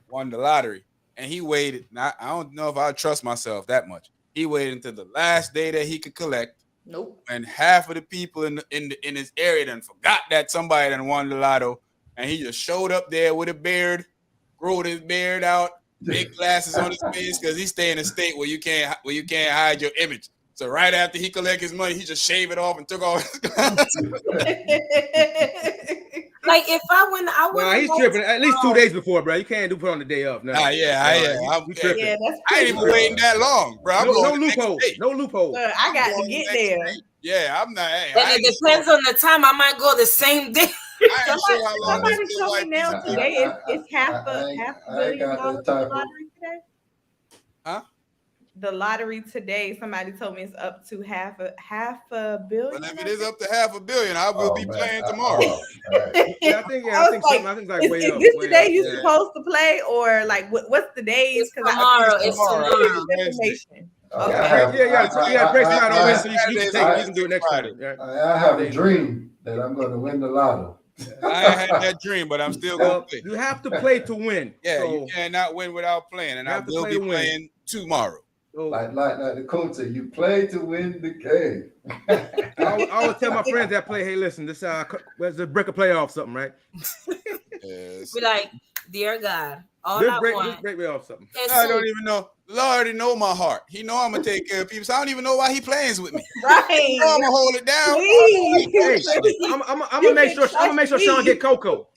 won the lottery, and he waited. Now, I don't know if I trust myself that much. He waited until the last day that he could collect. Nope. And half of the people in his area then forgot that somebody done won the lotto, and he just showed up there with a beard, growed his beard out, big glasses on his face because he stay in a state where you can't hide your image. So right after he collect his money, he just shaved it off and took off his glasses. Like if I went, he's tripping at least 2 days before, bro. You can't put on the day of. No. I ain't even waiting that long, bro. No loophole. No loophole. I got to get there. Yeah, I'm not. And it depends on the time. I might go the same day. Somebody told me now today it's half a $1 billion lottery today. Huh? The lottery today, somebody told me it's up to half a billion. Well, if it is up to $500 million, I will be playing tomorrow. I think like way up. Is this the day you're supposed to play, or like what's the days? Because tomorrow. It's tomorrow. Information. Yeah. Break time on Wednesday. You can do it next Friday. I have a dream that I'm going to win the lotto. I ain't had that dream, but I'm still going to play. You have to play to win. Yeah, so you cannot win without playing, and I will be playing tomorrow. Like the coach said, you play to win the game. I always tell my friends that play, hey, listen, this there's a break a playoff something, right? Yes. Be like, dear God, all I want. Break me off something. I don't even know. Lord already know my heart. He know I'm gonna take care of people, so I don't even know why he plays with me. Right. You know I'm gonna hold it down. Hey, I'm gonna make sure Sean get Coco.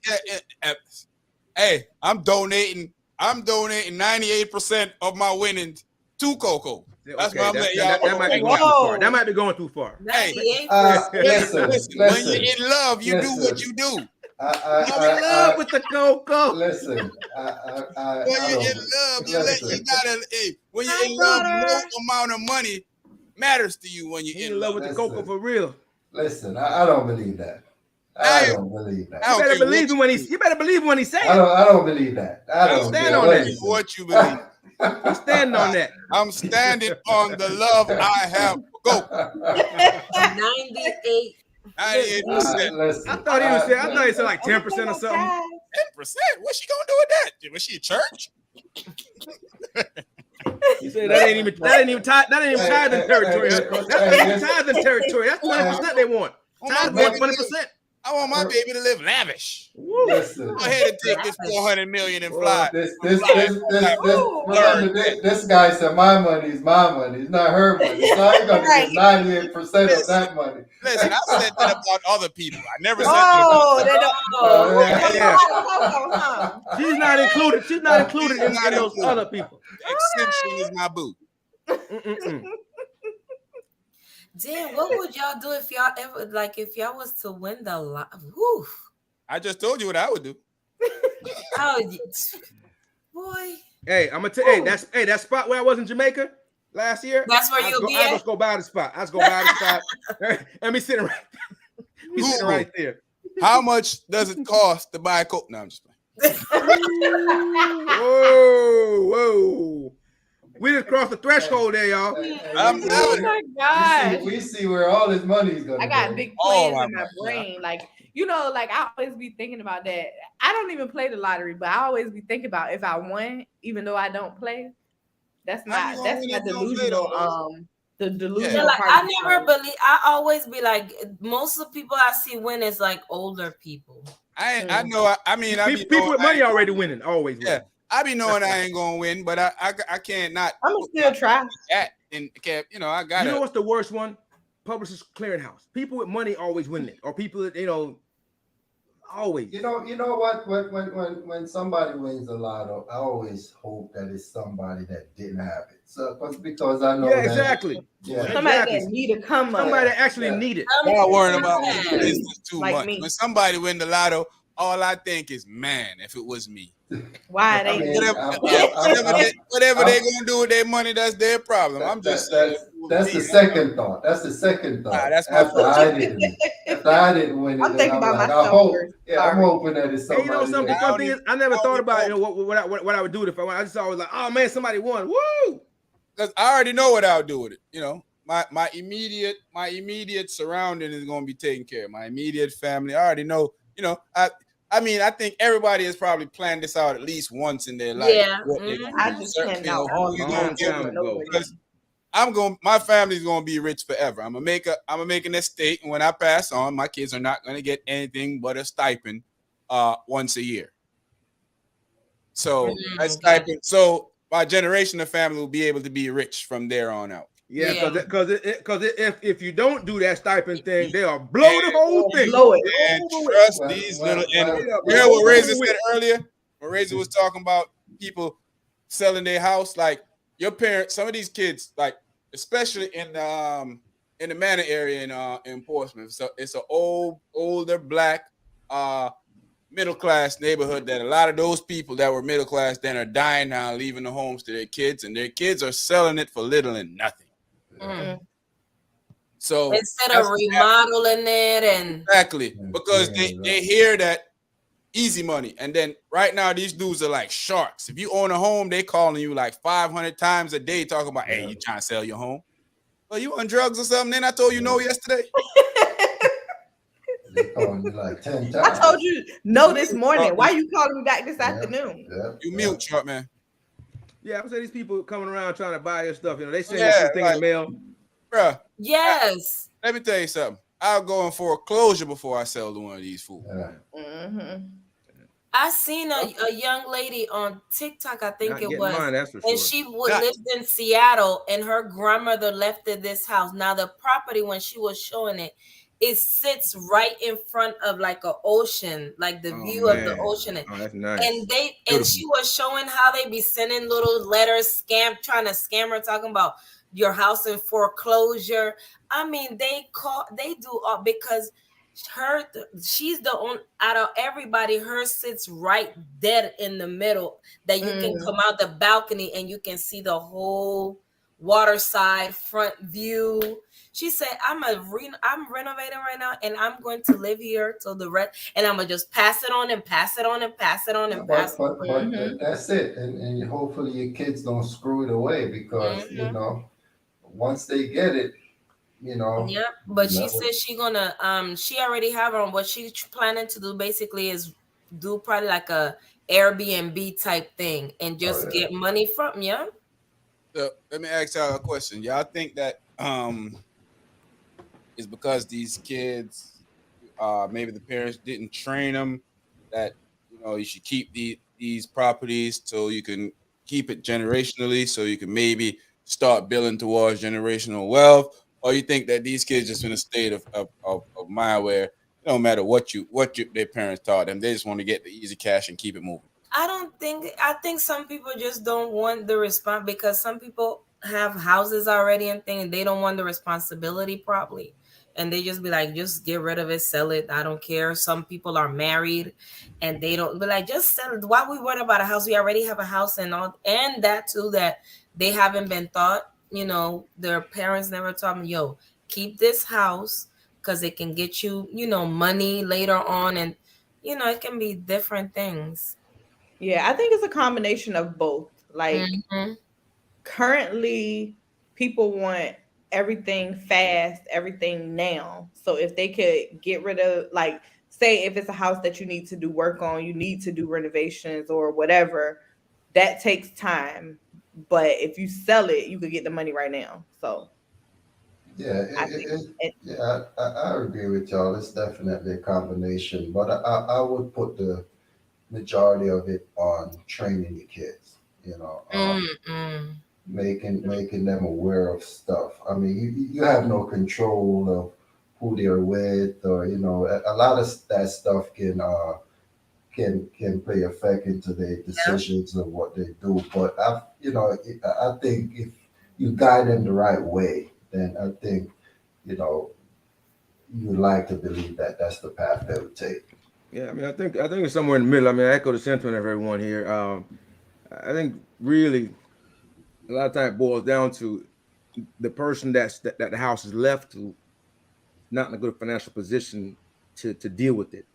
Hey, I'm donating 98% of my winnings to Coco. That's why I'm letting y'all. That might be going too far. That might be going too far. Hey, listen. When you're in love, you do what you do. I'm in love with the Coco. Listen, when you're in love, when you're in love, no amount of money matters to you. When you're in love with the Coco for real. Listen, I don't believe that. I don't believe that. You better believe him when he. You better believe him when he says. I don't believe that. I don't stand on that. What you believe? I'm standing on that. I'm standing on the love I have. Go. 98. 98%. I thought he said like 10% or something. 10%? What's she gonna do with that? Was she a church? He said that ain't even tithing territory. That's not even tithing territory. That's 20% they want. Tithe want 20%. I want my baby to live lavish. Listen. Go ahead and take this $400 million and fly. This guy said my money is my money. It's not her money. So I'm gonna get 98% of that money. Listen, I said that about other people. I never said that. She's not included. She's not included in those other people. Exception is my boo. Damn, what would y'all do if y'all ever if y'all was to win the lot? I just told you what I would do. Oh, boy. Hey, I'm gonna tell you, that spot where I was in Jamaica, last year, That's where you'll be I at. just go buy the spot. I just go buy the spot. And me sitting right, me sitting Google, right there. how much does it cost to buy a coat? No, I'm just playing. Whoa. We just crossed the threshold there, y'all. I'm Oh telling you. my gosh. We see where all his money is gonna I got go. big Oh, plans my in my God. brain. Like, like I always be thinking about that. I don't even play the lottery, but I always be thinking about if I won, even though I don't play. That's How you my gonna win if you don't play delusional though? the Yeah, delusional like part I of the never story. believe. I always be like, most of the people I see win is like older people. I know. I mean, I be People knowing with I money ain't already gonna win. winning, always Yeah, winning. I be knowing I ain't gonna win, but I can't not I'm gonna put still my try. at and can't. I You gotta. know what's the worst one? Publishers Clearinghouse. People with money always win it, or people that always. You know what? When somebody wins a lotto, I always hope that it's somebody that didn't have it. So because I know Yeah, that. exactly. Yeah. Somebody Exactly. that need to come up Somebody that actually Yeah. need it. Y'all worrying Yeah. about business too like much. me. When somebody win the lotto, all I think is, man, if it was me. Why it I ain't mean, me? Whatever I'm- they gonna do with their money, that's their problem. I'm just saying, if it was that's me, the second thought. That's the second nah, thought. that's my first. After I didn't win it, I'm then thinking I'm about like, myself first. I'm Sorry. hoping that it's And somebody something. that. I Fun don't thing is, even- I never I don't thought even about hope. what I would do if I won. I just always like, oh man, somebody won. Woo! Because I already know what I'll do with it. My immediate surrounding is gonna be taken care of. My immediate family. I already know. I mean, I think everybody has probably planned this out at least once in their life. Yeah. What they're Mhm. gonna I do. just Certain, planned out who all you the gonna long give time time over it. and over ago. again. Because my family's gonna be rich forever. I'm gonna make an estate, and when I pass on, my kids are not gonna get anything but a stipend once a year. So that Mm, got it. stipend, so my generation of family will be able to be rich from there on out. Yeah, Yeah. because if you don't do that stipend thing, they'll blow And, the whole thing. Blow it. and Over with. trust Well, these well, little and well, you heard what Razor Over with. said earlier? When Razor was talking about people selling their house, like your parents, some of these kids, like especially in the Manor area in Portsmouth. So it's an older black middle class neighborhood that a lot of those people that were middle class then are dying now, leaving the homes to their kids, and their kids are selling it for little and nothing. Mm. So Instead that's of what's happening. remodeling it and Exactly, Yeah, because bringing it they up. hear that easy money, and then right now these dudes are like sharks. If you own a home, they calling you like 500 times a day talking about, hey, Yeah. you trying to sell your home? Well, you on drugs or something? Then I told you no yesterday. They calling you like 10 I times. told you no this morning. Why you calling me back this Yeah. afternoon? Yeah. You mute, short man. Yeah, I'm saying these people coming around trying to buy your stuff. They send you Yeah, this thing in the mail. bruh. yes. Let me tell you something. I'll go in foreclosure before I sell to one of these fools. Yeah. Mm-hmm. I seen a young lady on TikTok, I think Not it getting was, mine, that's for and sure. she Not- lived in Seattle, and her grandmother left her this house. Now the property, when she was showing it, it sits right in front of like an ocean, like the Oh, view of the man. ocean. Oh, that's nice. And Beautiful. she was showing how they be sending little letters, trying to scam her, talking about your house in foreclosure. I mean, they do all because she's the only out of everybody. Hers sits right dead in the middle that you can come out the balcony and you can see the whole waterside front view. She said, I'm renovating right now, and I'm going to live here till the rest, and I'm gonna just pass it on and pass it on and pass it on and pass But it on. that's it, and hopefully your kids don't screw it away because once they get it, Yeah, but she never- said she gonna she already have on what she's planning to do basically is do probably like a Airbnb type thing and just yeah. get money from you. So let me ask y'all a question. Y'all think that is because these kids maybe the parents didn't train them that you should keep these properties so you can keep it generationally, so you can maybe start building towards generational wealth, or you think that these kids just in a state of mind where it don't matter what their parents taught them, they just want to get the easy cash and keep it moving? I think some people just don't want the response because some people have houses already and things, they don't want the responsibility probably. And they just be like, just get rid of it, sell it. I don't care. Some people are married and they don't be like, just sell it. Why we worried about a house? We already have a house and all, and that too, that they haven't been taught, their parents never taught me, yo, keep this house because it can get you, money later on. And, it can be different things. Yeah, I think it's a combination of both. Like Hmm. currently people want everything fast, everything now. So if they could get rid of, like, say if it's a house that you need to do work on, you need to do renovations or whatever, that takes time. But if you sell it, you could get the money right now. So Yeah, I think it, yeah, I agree with y'all. It's definitely a combination, but I would put the majority of it on training the kids. You know, Mm-mm. making them aware of stuff. I mean, you have no control of who they're with, or a lot of that stuff can play effect into their Yeah. decisions of what they do. But I think if you guide them the right way, then I think you know you would like to believe that that's the path they would take. Yeah, I mean, I think it's somewhere in the middle. I mean, I echo the sentiment of everyone here. I think really a lot of time it boils down to the person that the house is left to not in a good financial position to deal with it,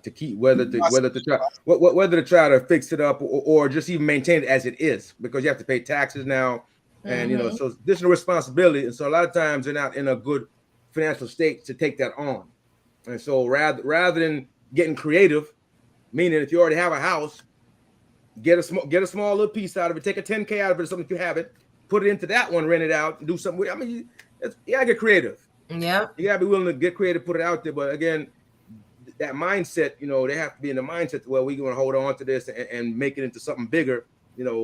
to keep whether to try to fix it up, or just even maintain it as it is, because you have to pay taxes now, and mhm. so this is a responsibility, and so a lot of times they're not in a good financial state to take that on, and so rather than getting creative, meaning if you already have a house, get a small little piece out of it, take a 10K out of it or something if you have it, put it into that one, rent it out, and do something with it. I mean, you gotta get creative. Yeah. You gotta be willing to get creative, put it out there. But again, that mindset, they have to be in the mindset where we're gonna hold on to this and make it into something bigger,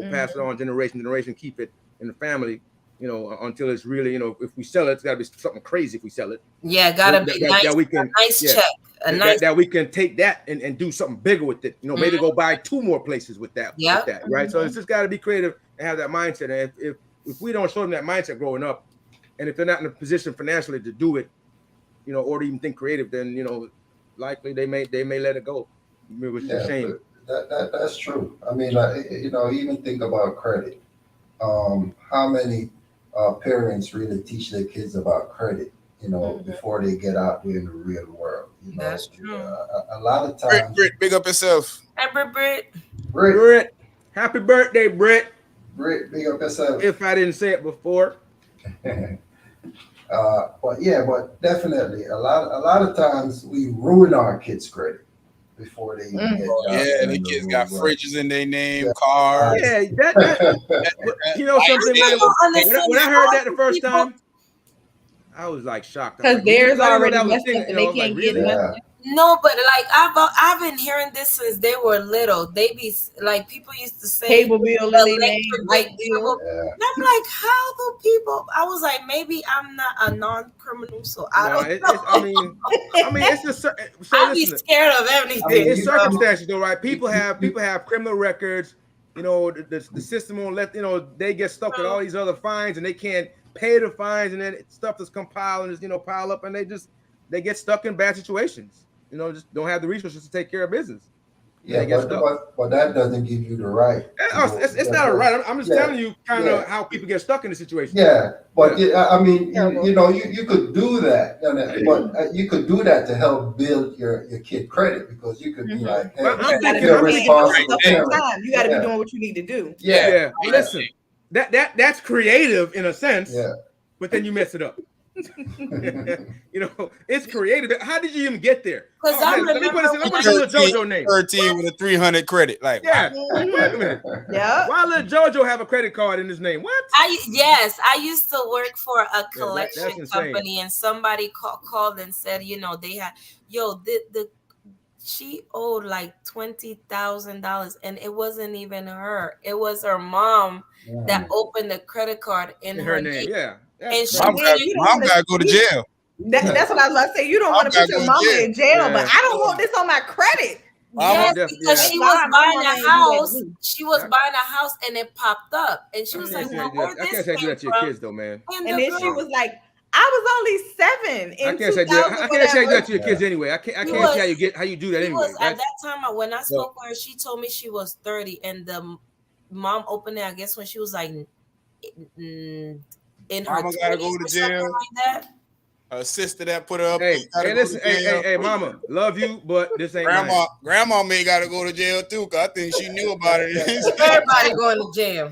pass it Mhm. on generation to generation, keep it in the family, until it's really, if we sell it, it's gotta be something crazy if we sell it. Yeah, That, gotta be that nice, we can, a nice yeah, check. A nice. that we can take that and do something bigger with it. Maybe go buy two more places with that, Yep. right? So it's Mhm. just got to be creative and have that mindset. And if we don't show them that mindset growing up, and if they're not in a position financially to do it, or to even think creative, then likely they may let it go, which is a Yeah, shame. but that's true. I mean, like, even think about credit. How many parents really teach their kids about credit? Mhm. Before they get out there in the real world. That's true. A lot of Brit, times, Brit, big up yourself. Ever Brit. Britt, Brett, happy birthday, Brett. Britt, big up yourself. If I didn't say it before, but definitely a lot of times we ruin our kids' credit before they even Mm. get Oh out yeah, there the in the kids got real world. fridges in their name, Yeah, cars, yeah, that light I something, still man. bill. don't When I, understand when I heard how that the do first people. time, I was like shocked. I was Because like, really? theirs Because I didn't know already that was a messed thing. up and I they was like, can't get really? nothing. yeah, No, but like I've been hearing this since they were little. They be like people used to say Cable bill in their name, electric bill, light bill. cable. yeah. And I'm like, how do people? I was like, maybe I'm not a non-criminal, so I No, don't it's. I know. mean, it's just so. I be Listen, scared of I mean, everything. it's circumstances though, right? you, People you, have you, criminal records. The system won't let they get stuck with all these other fines and they can't pay the fines, and then stuff that's compiled and pile up, and they get stuck in bad situations. Just don't have the resources to take care of business, and yeah, they get but, stuck. but but that doesn't give you the right to go. It's not a right. I'm just Yeah, telling you kind yeah, of how people get stuck in the situation. yeah. But Yeah. I mean, Terrible. you could do that, but you could do that to help build your kid credit, because you could be Mhm. like, Well, hey, But you gotta you're a do Right need to do responsible stuff on thing. parent. time. You gotta be Yeah, doing what you need to do. yeah, Yeah. Well, yeah, listen, that's creative in a sense, yeah. but then you mess it up. It's creative. How did you even get there? Because Oh I man, let me remember put this in. Let when me I put this in used little 13, JoJo name. 13 with a 300 credit. Like, wow. Yeah. Wait a Mhm. minute. Yeah. Why let JoJo have a credit card in his name? What? I used to work for a Yeah, that's collection insane. company, and somebody called and said, they had the she owed like $20,000, and it wasn't even her. It was her mom that Mm. opened the credit card in In her her name. name, Yeah. That's and she Mom crazy. Then got you don't mom want got to go to jail. that's what I was about to say. You don't Mom want to got put to go your to mama jail. in jail, but Yeah. I don't want this on my credit. Mama, yes, because Yeah. she Thank was God my buying mama a ain't do that to house. me. She was I, buying a house, and it popped up, and she I was can't like, say "Well, I do that. where I this can't say I do came that to your from?" kids though, man. And And the then she girl, was like, I was only 7 I in can't say I do that. 2000, I can't say I do that whatever. to your Yeah. kids anyway. I he can't see was how you do that he was anyway. at That's that time when I so spoke with her, she told me she was 30, and the mom opened it, I guess, when she was like in her Mama gotta 20s go to or something jail. like that. Her sister that put her up Hey, there gotta hey, go listen, to jail. hey, mama, love you, but this ain't mine. Grandma may gotta go to jail too, cause I think she knew about it. Everybody going to jail.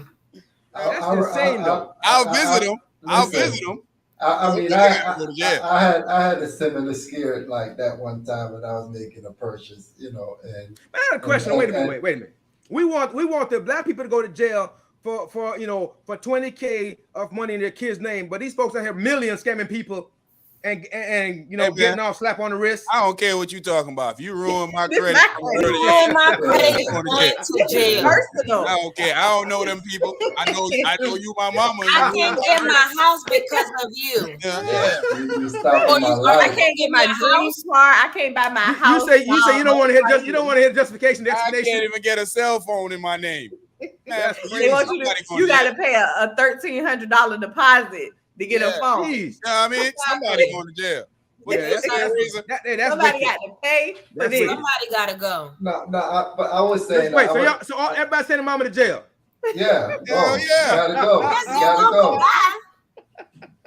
That's insane, though. I'll visit them. I'll listen, visit them. I mean, They gotta go to jail. I had a similar scare like that one time when I was making a purchase, and I had a question. Wait a minute. We want the black people to go to jail for 20K of money in their kids' name, but these folks out here millions scamming people and getting off slap on the wrist. I don't care what you talking about. If you ruin my credit, You ruin my credit, you're going to jail. Personal. I don't care. I don't know them people. I know you, my mama. I can't get my house because of you. Yeah. you stopping my life. I can't get my dream car. I can't buy my house. You say you don't want to hear justification, I explanation. can't even get a cell phone in my name. Man, That's They want you got to pay a $1,300 deposit to get a phone. Jeez. You know what I mean? Somebody going to jail. That's Somebody got to pay for this. Somebody got to go. No, but I was saying. Wait, so everybody sending mama to jail? Yeah. Hell yeah. Gotta go. Gotta go.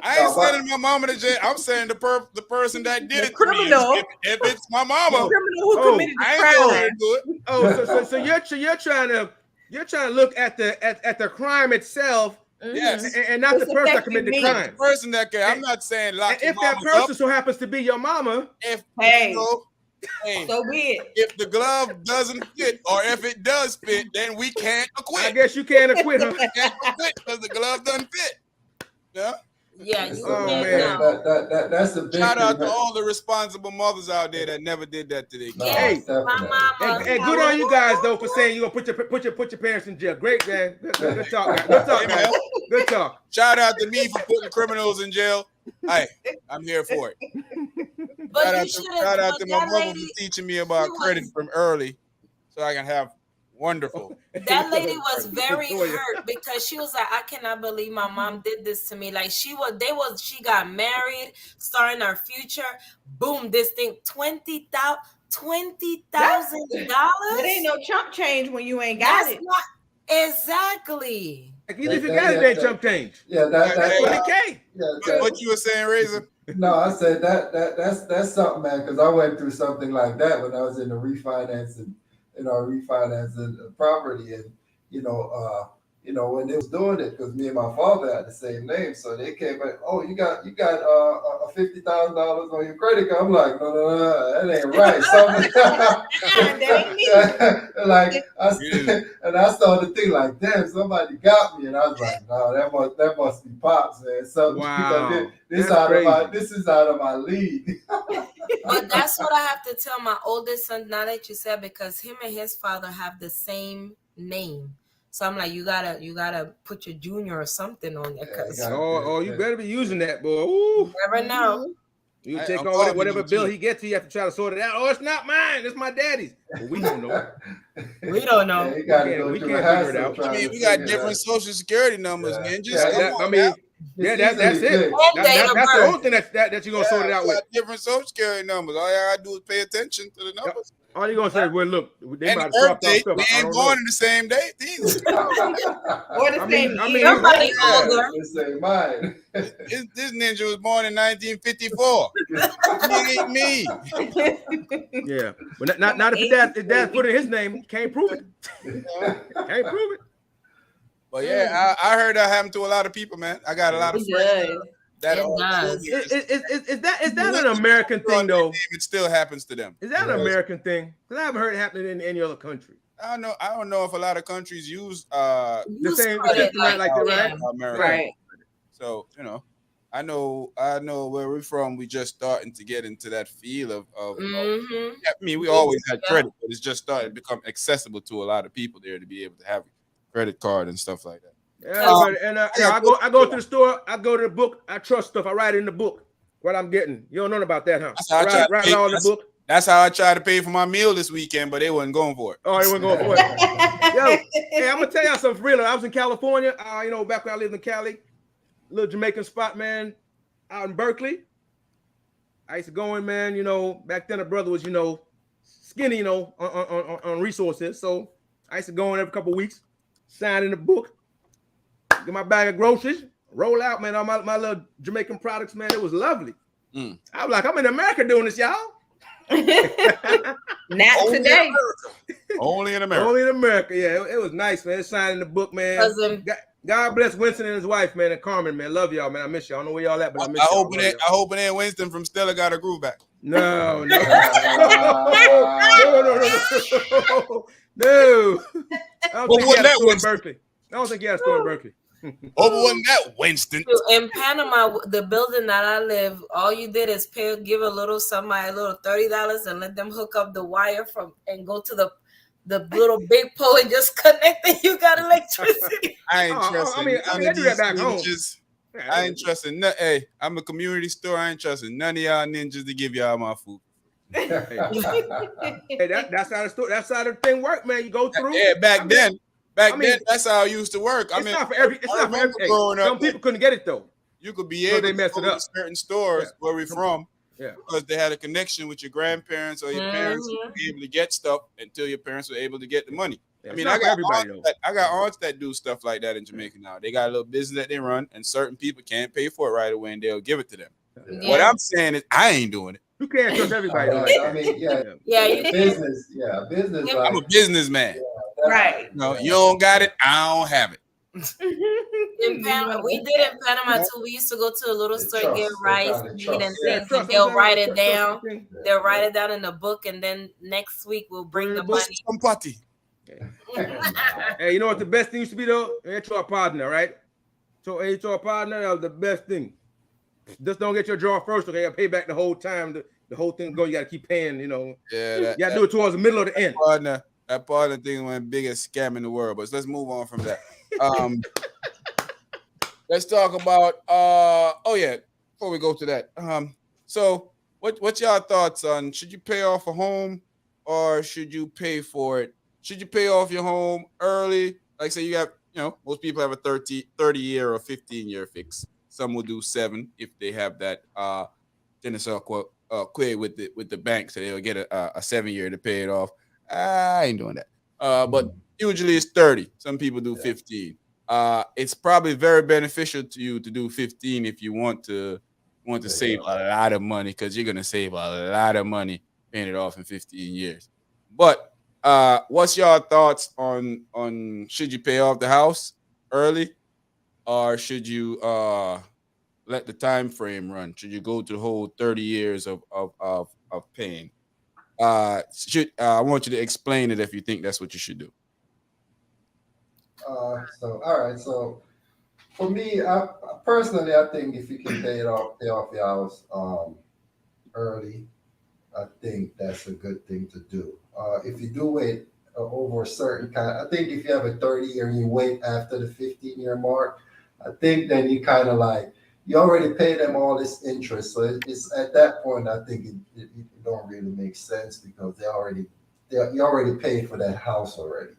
I ain't sending my mama to jail. I'm saying the person that did it criminal. to me. If it's my mama, The criminal who committed the I ain't crime. going to do it. Oh, so you're trying to look at the crime itself, yes, and not the person that committed the crime. The person that can. I'm not saying lock And if that person so happens to be your mama, Hey, hey, so be it. if the glove doesn't fit, or if it does fit, then we can't acquit. I guess you can't acquit her. We can't acquit because the glove doesn't fit. Yeah. Yeah, you Oh, can't man. know. That's a big Shout out thing. to all the responsible mothers out there that never did that to their kids. Yes, Hey, my mama. And good on you guys though for saying you gonna put your parents in jail. Great, man. Good talk, guys. Good talk, guys. Good talk. Shout out to me for putting criminals in jail. Hey, I'm here for it. But Shout out to my mother for teaching me about credit from early, so I can have wonderful. That lady was very hurt because she was like, I cannot believe my mom did this to me. Like she got married, starting our future. Boom, this thing, $20,000. It ain't no chump change when you ain't got it. Exactly. Like, even if you got it, ain't jump change. Yeah, that's 20K. What you were saying, Razor? No, I said that's something, man. Because I went through something like that when I was in the refinancing property, and when they was doing it, because me and my father had the same name, so they came back. Oh, you got $50,000 on your credit card. I'm like, no, that ain't right. I started to think like, damn, somebody got me, and I was like, no, that must be Pops, man. So Wow. this is out of my league. But that's what I have to tell my oldest son, now that you said, because him and his father have the same name. So I'm like, you gotta put your junior or something on there. You better be using that, boy. Ooh. You never know. You take on whatever bill he gets, you have to try to sort it out. Oh, it's not mine, it's my daddy's. Well, we don't know. We don't know. Yeah, you gotta go we through can't the figure it out. hassle I mean, trying we to got figure it different out. social security numbers, man. Just come on. That's it. That's the only thing that you're gonna sort it out with. Different social security numbers. All you gotta do is pay attention to the numbers. All you're gonna say, well, look, they And might the have birth swapped our date, stuff. we I ain't don't born know. in the same date either. Or the same year. Somebody older. This ain't mine. This ninja was born in 1954. It ain't me. Yeah, but not if dad put in his name, can't prove it. Can't prove it. But yeah, I heard that happened to a lot of people, man. I got a lot of friends that It does. Is that an American thing though? It still happens to them. Is that an American thing? Because I haven't heard it happening in any other country. I don't know if a lot of countries use The same like that, right? America. Right. So I know where we're from. We just starting to get into that feel of Mm-hmm. I mean, we always had credit, but it's just starting to become accessible to a lot of people there to be able to have a credit card and stuff like that. Yeah, I go to the store, I go to the book, I trust stuff, I write it in the book what I'm getting. You don't know about that, huh? Write it all in the book. That's how I tried to pay for my meal this weekend, but they wasn't going for it. Oh, they wasn't going for it. Yo, hey, I'm gonna tell y'all something for real. I was in California, back when I lived in Cali, little Jamaican spot, man, out in Berkeley. I used to go in, man, back then a brother was, skinny, on resources. So I used to go in every couple of weeks, sign in the book, get my bag of groceries, roll out, man, on my little Jamaican products, man. It was lovely. Mm. I was like, I'm in America doing this, y'all. Not Only in today. America. Only in America. Only in America. Yeah, it was nice, man. It's signed in the book, man. Cousin. God bless Winston and his wife, man, and Carmen, man. Love y'all, man. I miss y'all. I don't know where y'all at, but I miss I y'all. hope it ain't Winston from Stella got a groove back. No. No. No. I don't think he had a store in Berkeley. I don't think he had a store in Berkeley. Hope it wasn't that Winston. In Panama, the building that I live, all you did is give a little somebody a little $30 and let them hook up the wire from and go to the little big pole and just connect and you got electricity. I ain't trusting. I mean, they do that back home. I ain't trusting. Hey, I'm a community store. I ain't trusting none of y'all ninjas to give y'all my food. Hey, that's how the store. That's how the thing work, man. You go through. Yeah, back then, that's how it used to work. It's not for every. Some people couldn't get it though. You could be able to go to certain stores where we're from. Yeah, because they had a connection with your grandparents or your parents to be able to get stuff until your parents were able to get the money. Yeah, I mean, I got aunts that do stuff like that in Jamaica now. They got a little business that they run, and certain people can't pay for it right away, and they'll give it to them. Yeah. What I'm saying is, I ain't doing it. You can't trust everybody. I mean, business. I'm a businessman. Yeah, right. No, you don't got it. I don't have it. In Panama, we did in Panama too. We used to go to a little store, get rice, meat, and things, and they'll write it down. They'll write it down in the book, and then next week we'll bring the money. Some party. Hey, you know what the best thing used to be though? HR partner, right? So HR partner, that was the best thing. Just don't get your draw first, okay? I pay back the whole time. The whole thing go. You gotta keep paying, you know. Yeah, you gotta do it towards the middle of the end. That partner thing is one of the biggest scam in the world. But let's move on from that. Let's talk about before we go to that. So what's y'all thoughts on should you pay off a home or should you pay for it? Should you pay off your home early? Like say you have, most people have a 30 year or 15-year fix. Some will do 7 if they have that quit with the bank, so they'll get a 7-year to pay it off. I ain't doing that. But usually it's 30. Some people do 15. It's probably very beneficial to you to do 15 if you want to save a lot of money, because you're gonna save a lot of money paying it off in 15 years. But what's your thoughts on should you pay off the house early or should you let the time frame run? Should you go to the whole 30 years of paying? I want you to explain it if you think that's what you should do. So for me, personally, I think if you can pay off your house early, I think that's a good thing to do. If you do wait over a certain I think if you have a 30-year and you wait after the 15-year mark, I think then you kind of like, you already pay them all this interest. So it's at that point, I think it don't really make sense because you already paid for that house already,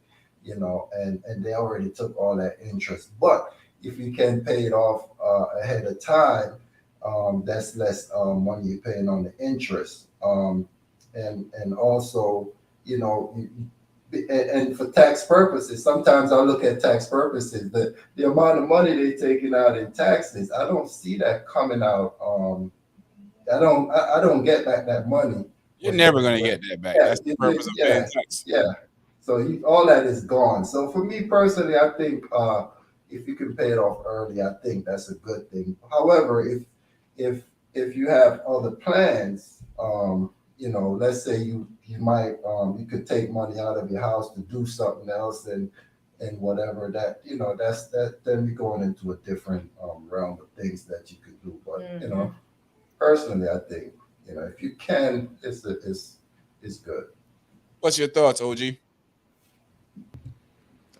and they already took all that interest. But if you can pay it off ahead of time, that's less money you're paying on the interest. And also, and for tax purposes, sometimes I look at tax purposes, the amount of money they're taking out in taxes, I don't see that coming out. I don't get back that money. You're never going to get that back. That's the purpose of paying tax. Yeah. So all that is gone. So for me personally, I think if you can pay it off early, I think that's a good thing. However, if you have other plans, let's say you might you could take money out of your house to do something else and whatever that then we're going into a different realm of things that you could do. But personally, I think if you can, it's good. What's your thoughts, OG?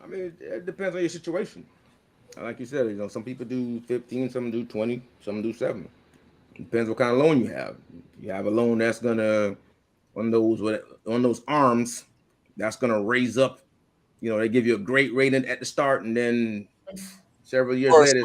I mean, it depends on your situation. Like you said, some people do 15, some do 20, some do 7. It depends what kind of loan you have. You have a loan that's gonna on those arms that's gonna raise up. They give you a great rating at the start, and then several years later,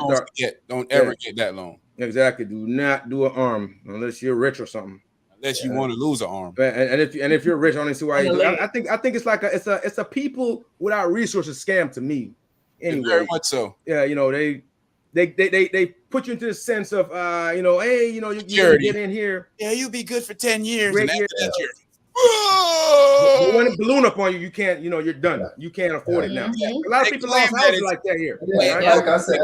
don't ever get that loan. Exactly. Do not do an arm unless you're rich or something. Unless you want to lose an arm. And if you're rich, I don't see why you do. I think it's like it's a people without resources scam to me. Anyway, very much so. Yeah, they put you into the sense of you know, hey, you know, you gotta get in here. Yeah, you'll be good for 10 years. Great And after year. that, you're But when it balloon up on you, you can't, you know, you're done. You can't afford it now. A lot of They people claim lost that houses it's- like that here. Yeah, right? like I said,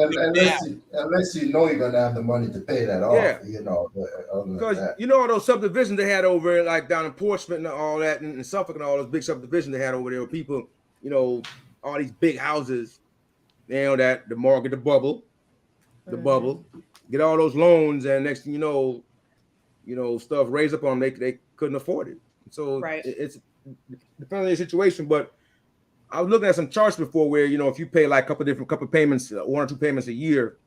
unless you know you're gonna have the money to pay that off, Yeah. you know. Other than Because that. you know all those subdivisions they had over like down in Portsmouth and all that, and Suffolk and all those big subdivisions they had over there, where people, you know, all these big houses, you know, that the mortgage, the bubble, get all those loans, and next thing you know, stuff raised up on them, they couldn't afford it. So it's depending on your situation. But I was looking at some charts before where, you know, if you pay like couple payments, 1 or 2 payments a year,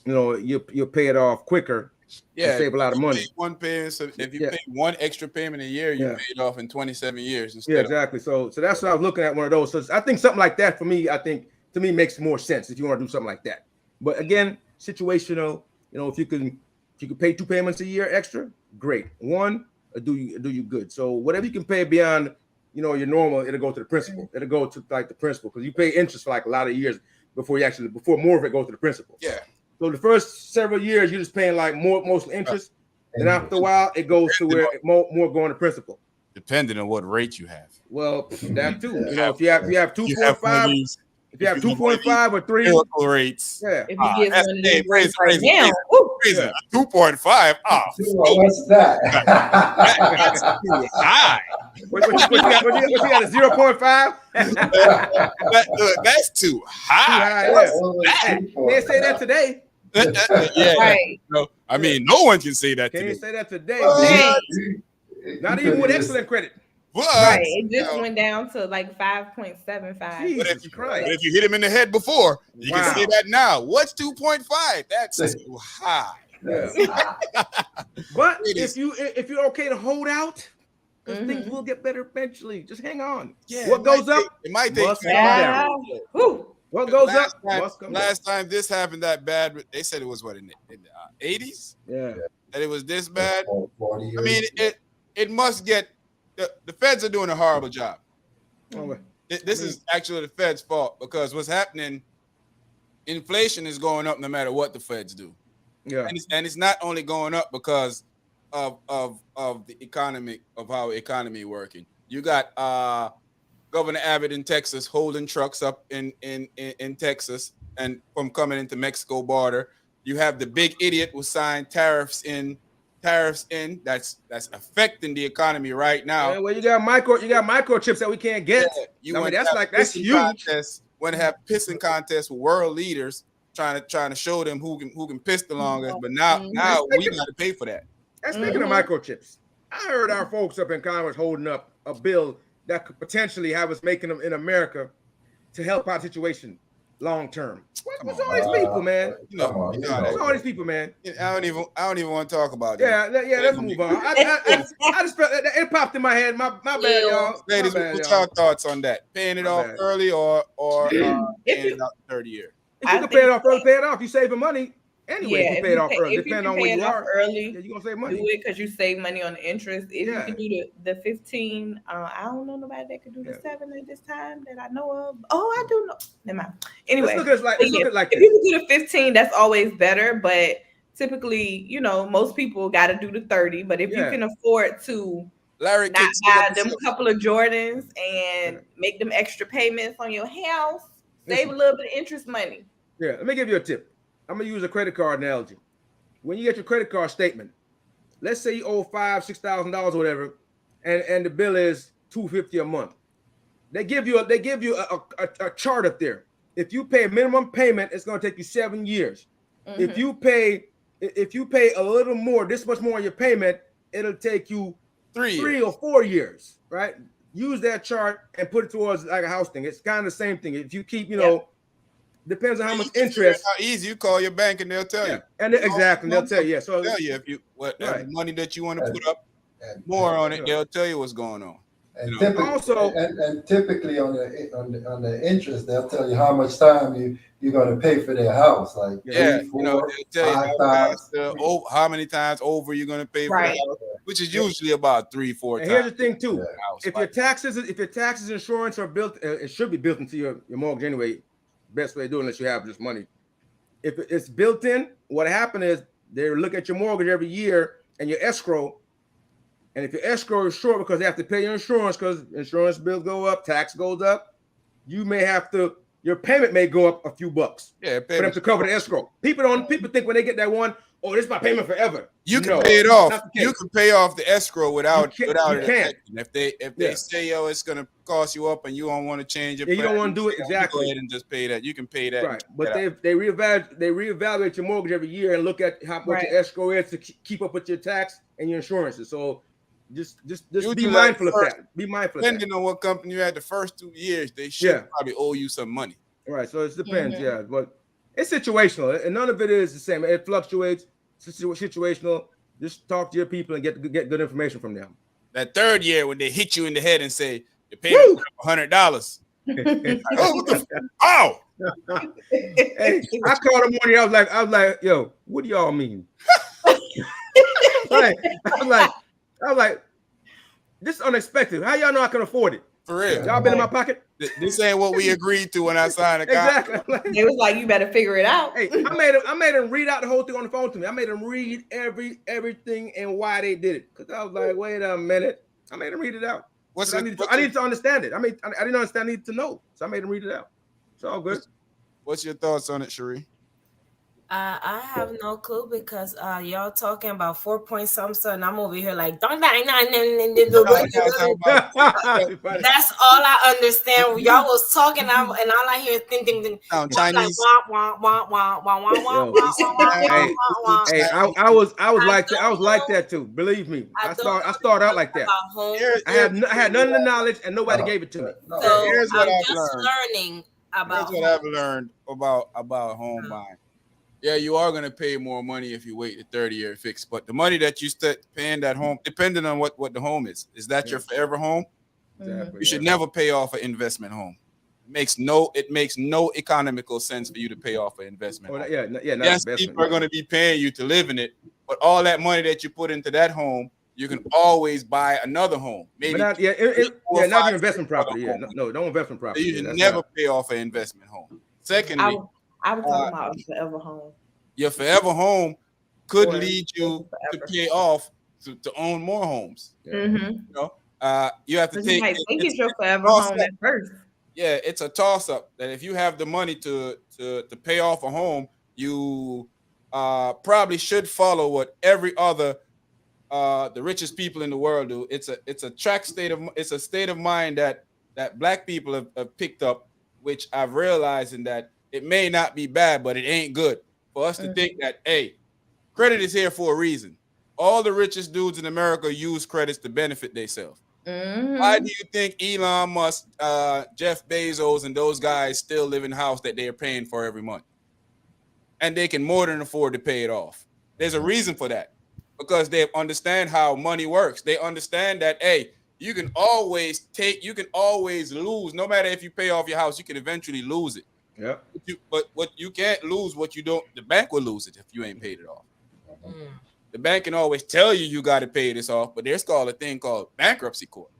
you know, you'll pay it off quicker. Yeah, save a lot of money. One payment. So if you pay one extra payment a year, you pay it off in 27 years instead. Yeah, exactly. So that's what I was looking at, one of those. So I think something like that for me, I think to me makes more sense if you want to do something like that. But again, situational. You know, if you can pay 2 payments a year extra, great. One, do you good. So whatever you can pay beyond, you know, your normal, it'll go to the principal. It'll go to like the principal, because you pay interest for like a lot of years before more of it goes to the principal. Yeah. So the first several years, you're just paying like mostly interest. And after a while, it goes to where more going to principal. Depending on what rate you have. Well, that too. You know, if you have 2.5, if you have 2.5 or 3 rates. Yeah. If you get one of these rates crazy, right now, crazy. 2.5. What's that? That's too high. What you got a 0.5? That's too high. They say that today. Yeah. Right. No, I mean, no one can say that today. Can't say that today. What? Not even with excellent credit. What? Right. It just went down to like 5.75. But if you hit him in the head before, you can say that now. What's 2.5? That's too high. Yeah. But if you're okay to hold out, because things will get better eventually. Just hang on. Yeah, what goes up, it might take must come down. What goes up, must come down. Last time this happened that bad, they said it was what in the 80s? Yeah. That it was this bad. 40 years. I mean, it must get. The feds are doing a horrible job. This is actually the Fed's fault, because what's happening, inflation is going up no matter what the feds do. Yeah, and it's not only going up because of the economy, of how economy working. You got Governor Abbott in Texas holding trucks up in Texas and from coming into Mexico border. You have the big idiot who signed tariffs in. That's affecting the economy right now. Yeah, well, you got microchips that we can't get. Yeah, that's huge. Want to have pissing contests with world leaders trying to show them who can piss the longest. But now we got to pay for that. And speaking of microchips, I heard our folks up in Congress holding up a bill that could potentially have us making them in America to help our situation long term. What's all these people, man? What's all these people, man? I don't even want to talk about it. Yeah. Let's move on. I just felt it popped in my head. My bad, y'all. Ladies, what's your thoughts on that? Paying it off early or paying it out 30 years? If you can pay it off early, pay it off. You saving money anyway. Yeah, if you pay it off early, if depending you on where pay it you off are. early, you're gonna save money. Do it because you save money on the interest. If you can do the 15, I don't know nobody that could do the 7 at this time that I know of. Oh, I do know. Never mind. Anyway, let's look at it like if you can do the 15, that's always better. But typically, most people got to do the 30. But if you can afford to Larry not buy them a couple of Jordans and make them extra payments on your house, save a little bit of interest money. Yeah, let me give you a tip. I'm gonna use a credit card analogy. When you get your credit card statement, let's say you owe $5,000-$6,000 or whatever, and the bill is $250 a month. They give you a chart up there. If you pay a minimum payment, it's gonna take you 7 years. Mm-hmm. If you pay a little more, this much more on your payment, it'll take you 3 or 4 years, right? Use that chart and put it towards like a house thing. It's kind of the same thing. If you keep, depends on how much interest. How easy you call your bank and they'll tell you. And exactly, they'll tell you. Yeah, so tell you if you money that you want to put up more on it, they'll tell you what's going on. And typically on the interest, they'll tell you how much time you're going to pay for their house. Like 3, 4, they'll tell you 5 how many times over you're going to pay for the house, which is usually about 3-4 times. Here's the thing too: if your taxes, insurance are built, it should be built into your mortgage anyway. Best way to do it, unless you have just money if it's built in, what happened is they look at your mortgage every year and your escrow. And if your escrow is short because they have to pay your insurance because insurance bills go up, tax goes up, you may have to, your payment may go up a few bucks for them to cover the escrow. People think when they get that one, oh, this is my payment forever. You can pay it off. You can pay off the escrow without it affecting. If they say, yo, it's gonna cost you up and you don't want to change it, you don't want to do it exactly. Go ahead and just pay that. You can pay that. Right. But they reevaluate your mortgage every year and look at what your escrow is to keep up with your tax and your insurances. So just be mindful of that. Be mindful of that. Depending on what company you had the first 2 years, they should probably owe you some money. Right. So it depends. Yeah. But it's situational, and none of it is the same. It fluctuates. It's situational. Just talk to your people and get good information from them. That third year when they hit you in the head and say you're paying $100. Oh! Hey, I called him one year. I was like, yo, what do y'all mean? I was like, this is unexpected. How y'all know I can afford it? For real. Y'all been in my pocket? This ain't what we agreed to when I signed a contract. Exactly. It was like, you better figure it out. Hey, I made him read out the whole thing on the phone to me. I made him read everything and why they did it. Because I was like, wait a minute. I made him read it out. I needed to understand it. I didn't understand. I needed to know. So I made him read it out. It's all good. What's your thoughts on it, Cherie? I have no clue because y'all talking about 4 point something, and I'm over here like, don't die. That's all I understand. Y'all was talking, and all I hear thinking. Chinese. Hey, I was like that. I was like that too. Believe me. I started out like that. I had none of the knowledge, and nobody gave it to me. So here's what I'm I've just learned. learning about. Here's what I've learned about home buying. Yeah, you are going to pay more money if you wait the 30-year fix, but the money that you start paying that home, depending on what the home is that your forever home? Exactly, you should never pay off an investment home. It makes no economical sense for you to pay off an investment home. Yes, people are going to be paying you to live in it, but all that money that you put into that home, you can always buy another home. Maybe not your investment property. No investment property. You should never pay off an investment home. Secondly, I was talking about a forever home. Your forever home could lead you to pay off to own more homes. Mm-hmm. You know, you have to take. You might think it's your forever home at first. Yeah, it's a toss-up that if you have the money to pay off a home, you probably should follow what every other the richest people in the world do. It's a state of mind that Black people have picked up, which I've realized in that it may not be bad, but it ain't good for us to think that, hey, credit is here for a reason. All the richest dudes in America use credits to benefit themselves. Mm-hmm. Why do you think Elon Musk, Jeff Bezos, and those guys still live in a house that they're paying for every month? And they can more than afford to pay it off. There's a reason for that. Because they understand how money works. They understand that, hey, you can always lose. No matter if you pay off your house, you can eventually lose it. Yeah. But what you can't lose what you don't, the bank will lose it if you ain't paid it off. Mm. The bank can always tell you got to pay this off, but there's a thing called bankruptcy court.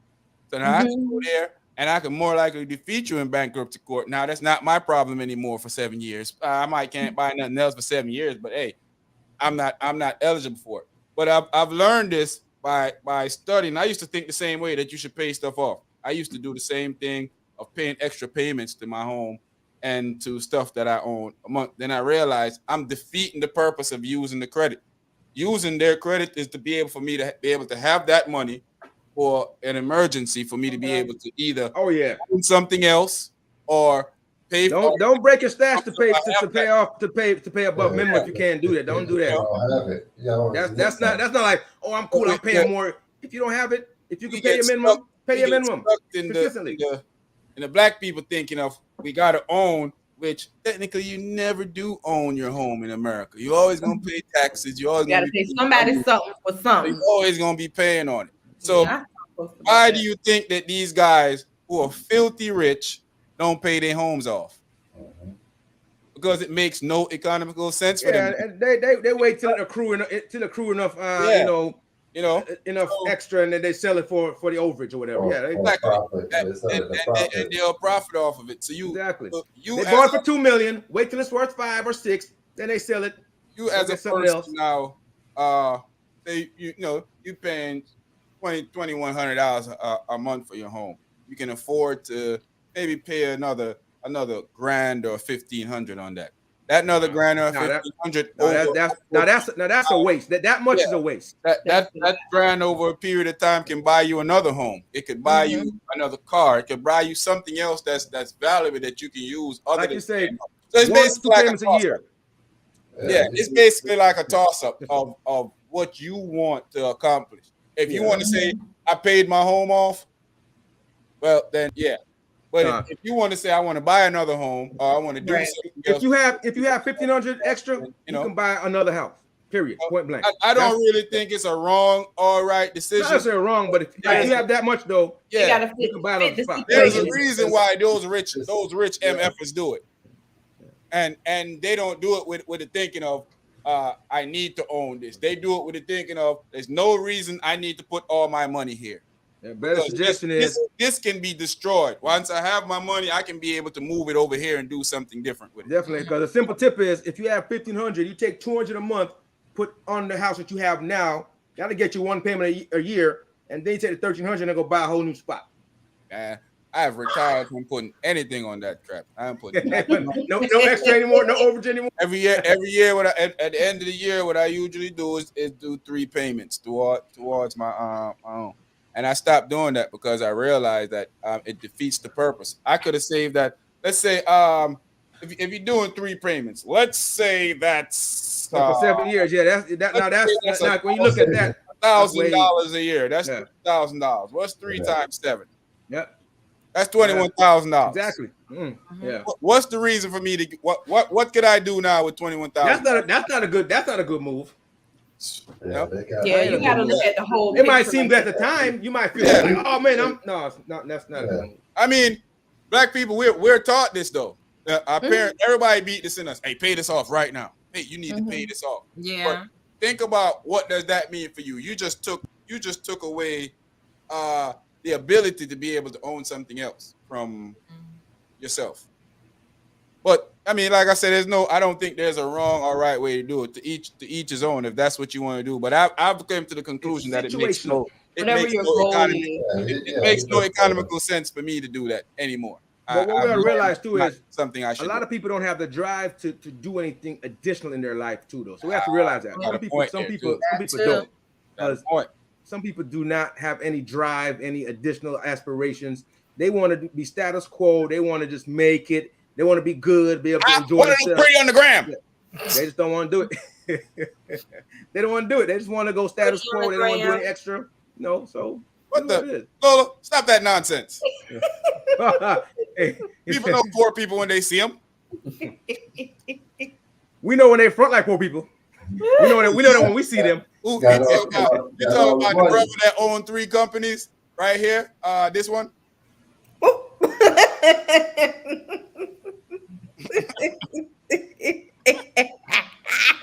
So now I can go there and I can more likely defeat you in bankruptcy court. Now that's not my problem anymore for 7 years. I might can't buy nothing else for 7 years, but hey, I'm not eligible for it. But I've learned this by studying. I used to think the same way that you should pay stuff off. I used to do the same thing of paying extra payments to my home and to stuff that I own a month. Then I realized I'm defeating the purpose of using the credit. Using their credit is to be able to have that money for an emergency, for me to be able to either own something else or pay. Don't break your stash to pay above minimum if you can't do that. Don't do that. That's not like, oh, I'm cool, I'm paying more. If you don't have it, if you can pay your minimum, pay your minimum consistently. And the Black people thinking of we gotta own, which technically you never do own your home in America. You're always gonna pay taxes. You always gotta pay somebody something for something. You're always gonna be paying on it. So why do you think that these guys who are filthy rich don't pay their homes off? Because it makes no economical sense for them. And they wait till it accrue enough, enough extra, and then they sell it for the overage or whatever. And they'll profit off of it. So they bought it for $2 million. Wait till it's worth 5 or 6. Then they sell it. You Go as a get something person else. now, say you paying $2,100 a month for your home. You can afford to maybe pay another grand or 1,500 on that. That another grand or No, that 1,500 no, over. that's a waste. That much Yeah. is a waste. That grand over a period of time can buy you another home. It could buy you another car. It could buy you something else that's valuable that you can use other Like than you say, so it's 1 to 2 basically like a payments a toss-up. year. Yeah, it's basically like a toss-up of what you want to accomplish. If you want to say I paid my home off, well then yeah. But if you want to say I want to buy another home or I want to do something else, If you have 1,500 extra, you can buy another house. Period. Point blank. I don't really think it's a wrong or right Not decision. necessarily wrong, but if you have that much though, You gotta you can buy another spot. There's a reason why those rich MFers do it. And they don't do it with the thinking of I need to own this. They do it with the thinking of there's no reason I need to put all my money here. The better suggestion is this can be destroyed. Once I have my money, I can be able to move it over here and do something different with it. definitely, because a simple tip is if you have 1,500, you take 200 a month, put on the house that you have now. That'll get you one payment a year, and then you take the 1,300 and go buy a whole new spot. I have retired from putting anything on that crap. I'm putting no extra anymore, no overage anymore. Every year, at the end of the year, what I usually do is do 3 payments towards my own. And I stopped doing that because I realized that it defeats the purpose. I could have saved that. Let's say if you're doing 3 payments, let's say that's for 7 years. Yeah, that's when you look at that, $1,000 a year. That's $1,000. What's 3 times 7? Yep. That's $21,000. Exactly. Yeah. What's the reason for me to what could I do now with $21,000? That's not a good move. Yeah, you gotta look at the whole. It might seem at the time you might feel like, oh man, that's not a good move. I mean, black people, we're taught this though. Our parents, everybody beat this in us. Hey, pay this off right now. Hey, you need to pay this off. Yeah. But think about what does that mean for you? You just took away the ability to be able to own something else from yourself. But I mean, like I said, I don't think there's a wrong or right way to do it. To each his own, if that's what you want to do. But I've come to the conclusion that it makes no economical sense for me to do that anymore. But what we gotta realize too is something I should. A lot of people don't have the drive to do anything additional in their life too, though. So we have to realize that. Some people don't. Because some people do not have any drive, any additional aspirations. They want to be status quo. They want to just make it. They want to be good, be able to enjoy themselves. Pretty on the gram. They just don't want to do it. They don't want to do it. They just want to go status quo. They don't want to do any extra. No, so what the Lola? Stop that nonsense. Hey. People know poor people when they see them. We know when they front like poor people. We know that when we see them. Ooh, you talking about the brother that owned 3 companies right here? This one.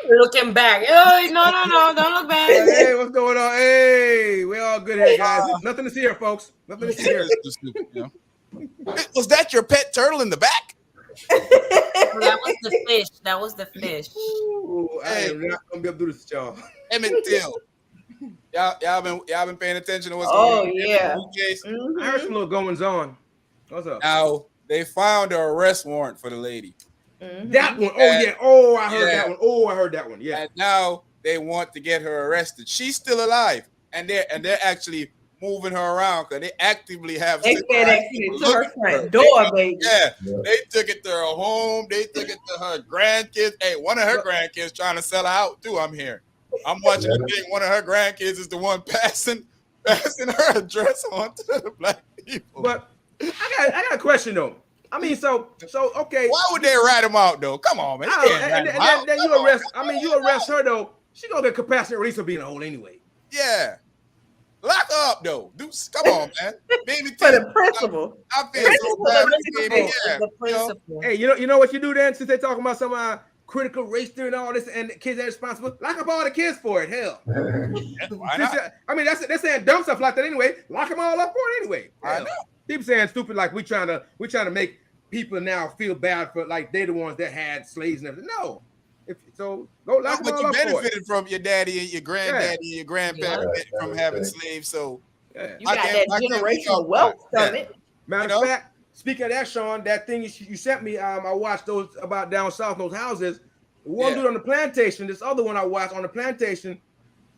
Looking back. Oh, no, don't look back. Hey, what's going on? Hey, we all good here, guys. Nothing to see here, folks. Nothing to see here. Was that your pet turtle in the back? That was the fish. Ooh, I am not gonna be able to do this with y'all. Emmett Till. Y'all been paying attention to what's going on? Oh yeah. I heard some little goings on. What's up? Now they found an arrest warrant for the lady. That one. Oh yeah. Oh, I heard that one. Oh, I heard that one. Yeah. And now they want to get her arrested. She's still alive, and they're actually moving her around because they actively have. They said actually to her front door, baby. Yeah, they took it to her home. They took it to her grandkids. Hey, one of her grandkids trying to sell her out too. I'm here. I'm watching the thing. One of her grandkids is the one passing her address on to the black people. But I got a question though. I mean, so okay. Why would they rat him out though? Come on, man. And then you arrest. I mean, you arrest her though. She gonna get capacity release for being old anyway. Yeah. Lock her up though. Come on, man. Baby, for the principal. I feel so bad. The principal. Hey, you know what you do then? Since they talking about some critical race theory and all this, and the kids are responsible, lock up all the kids for it. Hell, why not? I mean, they're saying dumb stuff like that anyway. Lock them all up for it anyway. I know. People saying stupid like we trying to make people now feel bad for like they're the ones that had slaves and everything. No, So go lock them But all you up for it. benefited from your daddy and your granddaddy and your grandparents from having slaves. So Yeah. You got that I can't be generational wealth from it. Matter of fact, speaking of that, Sean, that thing you sent me, I watched those about down south, those houses. One dude on the plantation, this other one I watched on the plantation,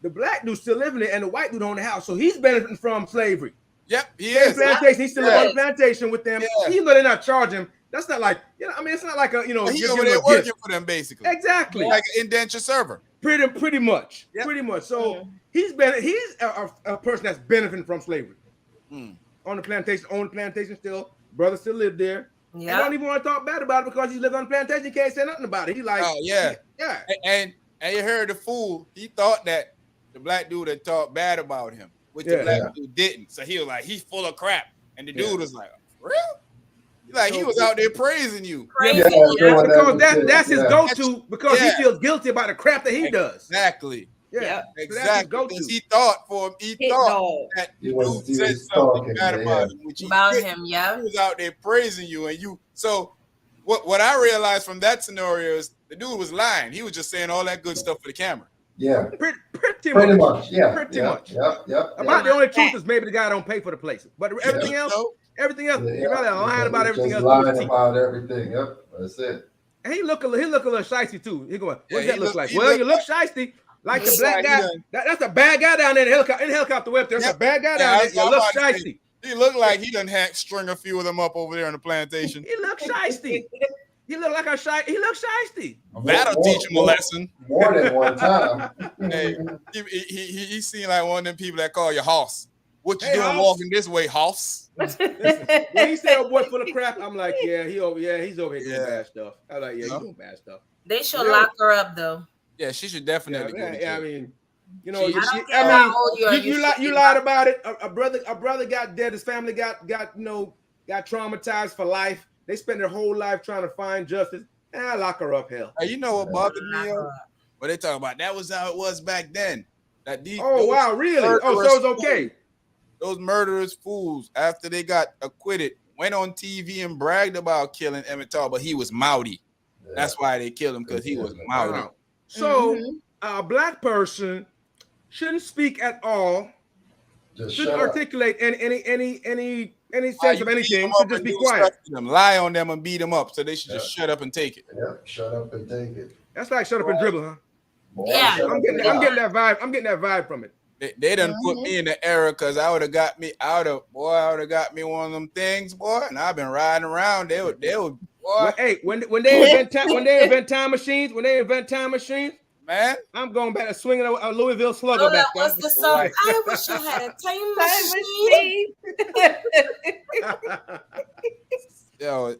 the black dude still living there and the white dude on the house. So he's benefiting from slavery. Yep, he Same is. plantation, he still live on the plantation with them. Yeah. Even though they're not charging him, that's not like, I mean, it's not like a, He's over there working for them, basically. Exactly. Like an indentured server. Pretty much. Yep. Pretty much. So he's a person that's benefiting from slavery. On the plantation still. Brother still live there. Yeah. I don't even want to talk bad about it because he lived on the plantation. He can't say nothing about it. He like, oh yeah. And you heard the fool. He thought that the black dude had talked bad about him, which the black dude didn't. So he was like, he's full of crap. And the dude was like, for real? Like he was out there praising you. Because that's his go-to because he feels guilty about the crap that he does. Exactly. Yeah, exactly. Because he thought that he was said something bad about him, which he was out there praising you, and you. So what I realized from that scenario is the dude was lying. He was just saying all that good stuff for the camera. Yeah, pretty much. Yeah, pretty much. Yep. About the only truth is maybe the guy don't pay for the places, but everything else, you're really lying about everything else. Lying about everything. Yep, that's it. And he look a little shiesty too. He going, what does that look like? Well, you look shiesty. Like the black guy, that's a bad guy down there in the helicopter whip. There's a bad guy down there. You look shiesty. He looked like he done string a few of them up over there on the plantation. He look shiesty. He look like he looks shiesty. That'll teach him a lesson. More than one time. Hey, he seemed like one of them people that call you hoss. What you doing walking this way, hoss? Listen, when he said a boy full of crap, I'm like, he's over here doing bad stuff. I'm like, he's doing bad stuff. They should lock her up though. Yeah, she should definitely. I mean, you lied about it. A brother got dead. His family got traumatized for life. They spent their whole life trying to find justice. Lock her up, hell. Hey, you know what bothered me? What they talking about? That was how it was back then. Wow, really? Oh, so it's okay. Those murderous fools, after they got acquitted, went on TV and bragged about killing Emmett, but he was Maori. Yeah. That's why they killed him, because he was Maori. Wow. So a black person shouldn't speak at all. Shouldn't articulate any sense of anything. Should just be quiet. Lie on them and beat them up. So they should just shut up and take it. Yeah, shut up and take it. That's like shut up and dribble, huh? Boy, yeah, I'm getting that vibe. I'm getting that vibe from it. They done put me in the era because I would have got me one of them things, boy. And I've been riding around. They would. Boy. Well, hey, when they invent time machines, man, I'm going back to swinging a Louisville Slugger back. What's the song? I wish I had a time machine. Yo,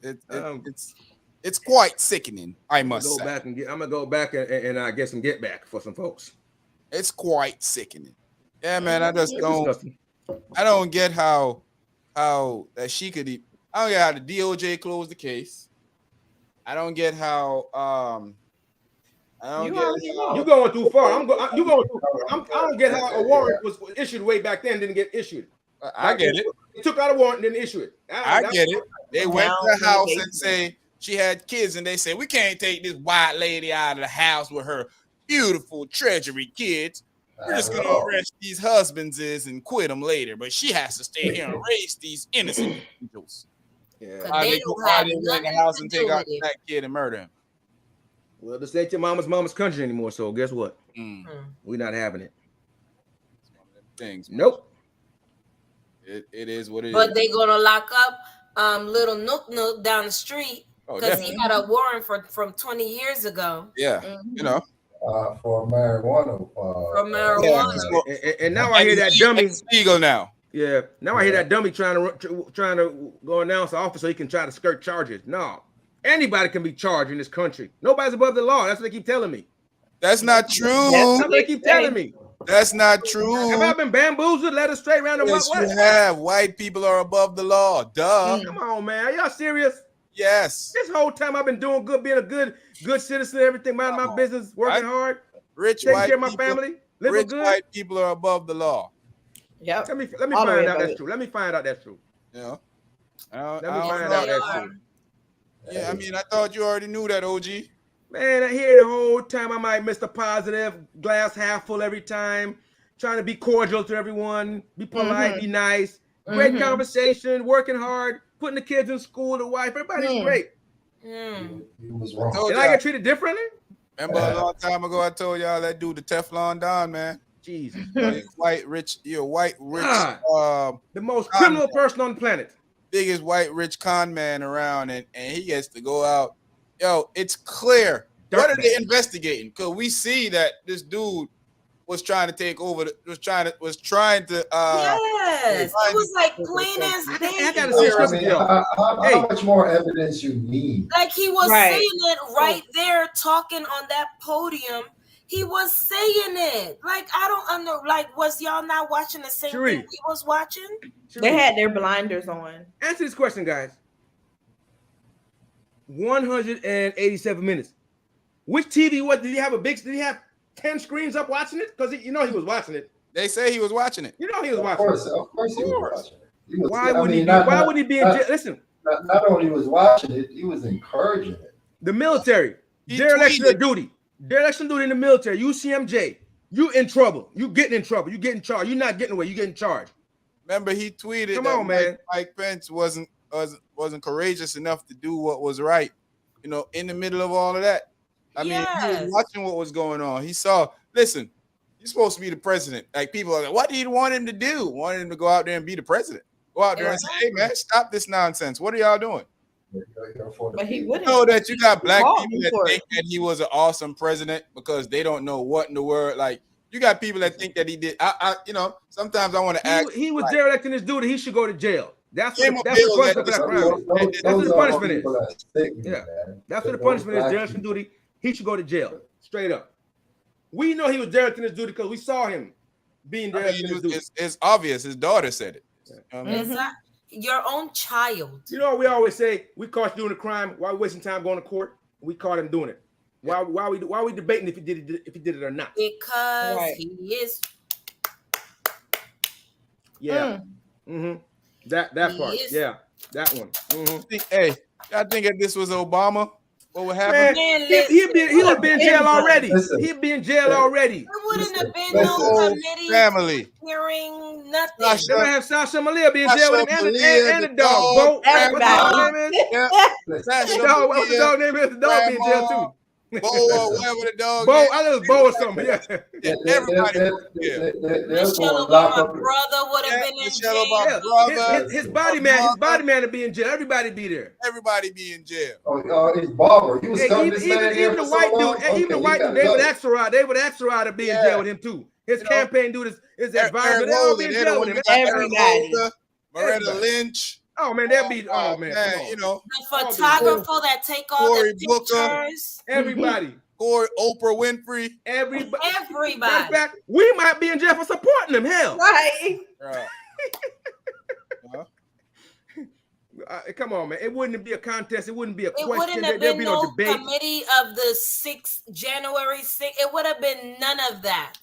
it's quite sickening. I must say. I'm gonna go back and get some get back for some folks. It's quite sickening. Yeah, man. I just don't. I don't get how that she could. I don't get how the DOJ closed the case. I don't get how. You going too far. I don't get how a warrant was issued way back then didn't get issued. I get it. They took out a warrant and didn't issue it. I get it. They went to the house and say she had kids, and they said we can't take this white lady out of the house with her beautiful treasury kids. We're just gonna arrest these husbands and quit them later, but she has to stay here and raise these innocent angels. Yeah. Why they went in the house and take out that kid and murder him? Well, this ain't your mama's country anymore. So guess what? We're not having it. It's one of them things. Nope. It is what it is. But they gonna lock up little Nook down the street because he had a warrant from 20 years ago. Yeah, you know. For marijuana. And now I hear that dummy. It's legal now. Yeah. Now I hear that dummy trying to go announce the office so he can try to skirt charges. No. Anybody can be charged in this country. Nobody's above the law. That's what they keep telling me. That's not true. That's what they keep telling me. That's not true. Have I been bamboozled, led straight around the yes, you have. White people are above the law. Duh. Come on, man. Are y'all serious? Yes. This whole time I've been doing good, being a good citizen, everything, minding my business, working hard, taking care of my family, living good. White people are above the law. Yep. Let me find out that's true. Let me find out that's true. Yeah. Let me find out that's true. Yeah, I mean, I thought you already knew that, OG. Man, I hear the whole time I might miss the positive, glass half full every time, trying to be cordial to everyone, be polite, be nice, great conversation, working hard, putting the kids in school, the wife, everybody's great. You was I wrong. told Did I y'all. get treated differently? Remember a long time ago, I told y'all that dude, the Teflon Don, man. Jesus You're Christ. white rich. You're a white rich. God. The most con criminal man, person on the planet. biggest white rich con man around, and he gets to go out. Yo, it's clear. What are they investigating? Because we see that this dude was trying to take over. Was trying to. Yes, it was like plain as I day. gotta see a question, y'all. How much more evidence you need? Like he was Right. saying it right there, talking on that podium. He was saying it. Like I don't under. Like was y'all not watching the same Cherie. thing he was watching? They had their blinders on. Answer this question, guys. 187 minutes. Which TV? What did he have? Did he have 10 screens up watching it? Because he was watching it. They say he was watching it. You know he was Of watching course, it. of course he was watching it. He was, Why I would mean, he be? not- Why not- would he be in not- jail? Listen, Not only was watching it, he was encouraging it. the military, He dereliction tweeted. of duty, dereliction of duty in the military. UCMJ, you in trouble. You getting in trouble. You getting charged. You're not getting away. You getting charged. Remember, he tweeted Come that on, man. Mike Pence wasn't courageous enough to do what was right. You know, in the middle of all of that. I mean, he Yes. was watching what was going on. He saw. Listen, you're supposed to be the president. Like people are like, what did he want him to do? Wanted him to go out there and be the president. Go out there and say, hey man, stop this nonsense. What are y'all doing? But he wouldn't. You know that you got black Called people that for think that he was an awesome president because they don't know what in the world. Like you got people that think that he did. Sometimes I want to ask. He was like, derelicting his duty. He should go to jail. That's Him what a the bill that punishment for this- that crime. That's That's what the punishment is. is. Yeah. That's what the punishment is. Dereliction of duty. He should go to jail. Straight up. We know he was derelicting his duty because we saw him being I mean, derelicting his duty. it's obvious. His daughter said it. You know what I mean? It's not your own child. You know what we always say? We caught you doing a crime. Why we wasting time going to court? We caught him doing it. Why we debating if he did it or not? Because Right. he is. Yeah. Mm-hmm. That part. Yes. Yeah. That one. Mm-hmm. Hey, I think if this was Obama, what would happen? Man, Man, he would be in jail already. Listen. He'd be in jail already. There wouldn't have been Listen. no Whole committee family. hearing nothing. Sasha. They're gonna have Sasha Malia be in jail with him Sasha and Malia, the the dog. dog, Bo, what's the dog everybody. name is? Yeah. Listen. The dog, what's the dog name is? The dog be in jail too. Bo or whatever the dog Bo, is. I know it's Bo or something. Yeah. Yeah, everybody. Michelle Obama's brother would have been in Michelle jail. Obama. Yeah. Brother. His body man to be in jail. Everybody be there. Everybody be in jail. His barber. He was Yeah, cutting even, this man even the white dude, even the white dude, David Axelrod to be in jail with him too. His You know, campaign dude is advisor. Eric They all Holder, be in they jail the with one him. that got Eric Everybody. Holder, Loretta Everybody. Lynch. Oh man, they'll be. Oh man, come on. you know, The photographer that take all Cory the Booker. pictures. Everybody. Corey, Oprah Winfrey. Everybody. Matter of Everybody. fact, we might be in jail for supporting him. Hell. Right. Come on, man. It wouldn't be a contest. It wouldn't be a It question. wouldn't have There'd been be no no debate. committee of the 6th, January 6th. It would have been none of that.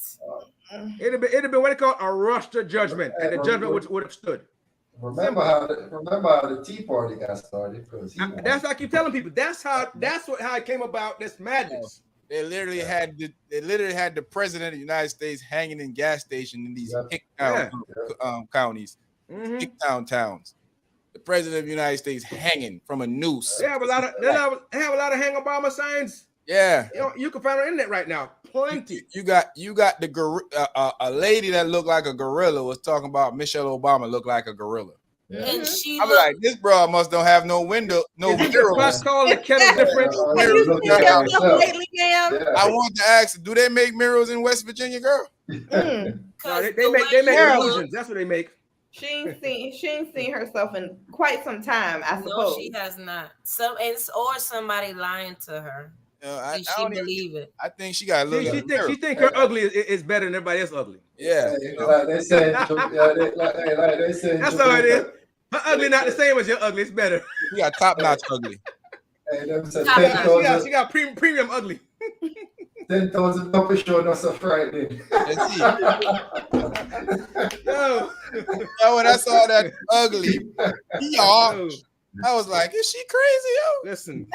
It'd have been what they call a rush to judgment, and the judgment would have stood. Remember how the Tea Party got started? Because That's what I keep telling people. How it came about. This madness. They literally had the president of the United States hanging in gas stations in these hick counties, hick towns. The president of the United States hanging from a noose. They have a lot of hang Obama signs. Yeah, You can find on the internet right now. Plenty. You got the a lady that looked like a gorilla was talking about Michelle Obama looked like a gorilla. And she I'm looked, like, this bro must don't have no window, no mirror. Plus calling the kettle different. Have you seen yourself lately, ma'am? I want to ask, do they make mirrors in West Virginia, girl? No, 'cause they the make way she illusions. looked- That's what they make. She ain't seen herself in quite some time, I No, suppose. she has not. Or somebody lying to her. I Did she don't even, believe it? I think she got to look at the mirror. She think her ugly is better than everybody else ugly. Yeah, Like they said, like they said. That's all it is. Her ugly not the same as your ugly. It's better. you got top notch ugly. Hey, them said She got premium ugly. 10,000 up showing us a Friday. Let's see. No. When I saw that ugly, No. I was like, is she crazy, yo? Listen,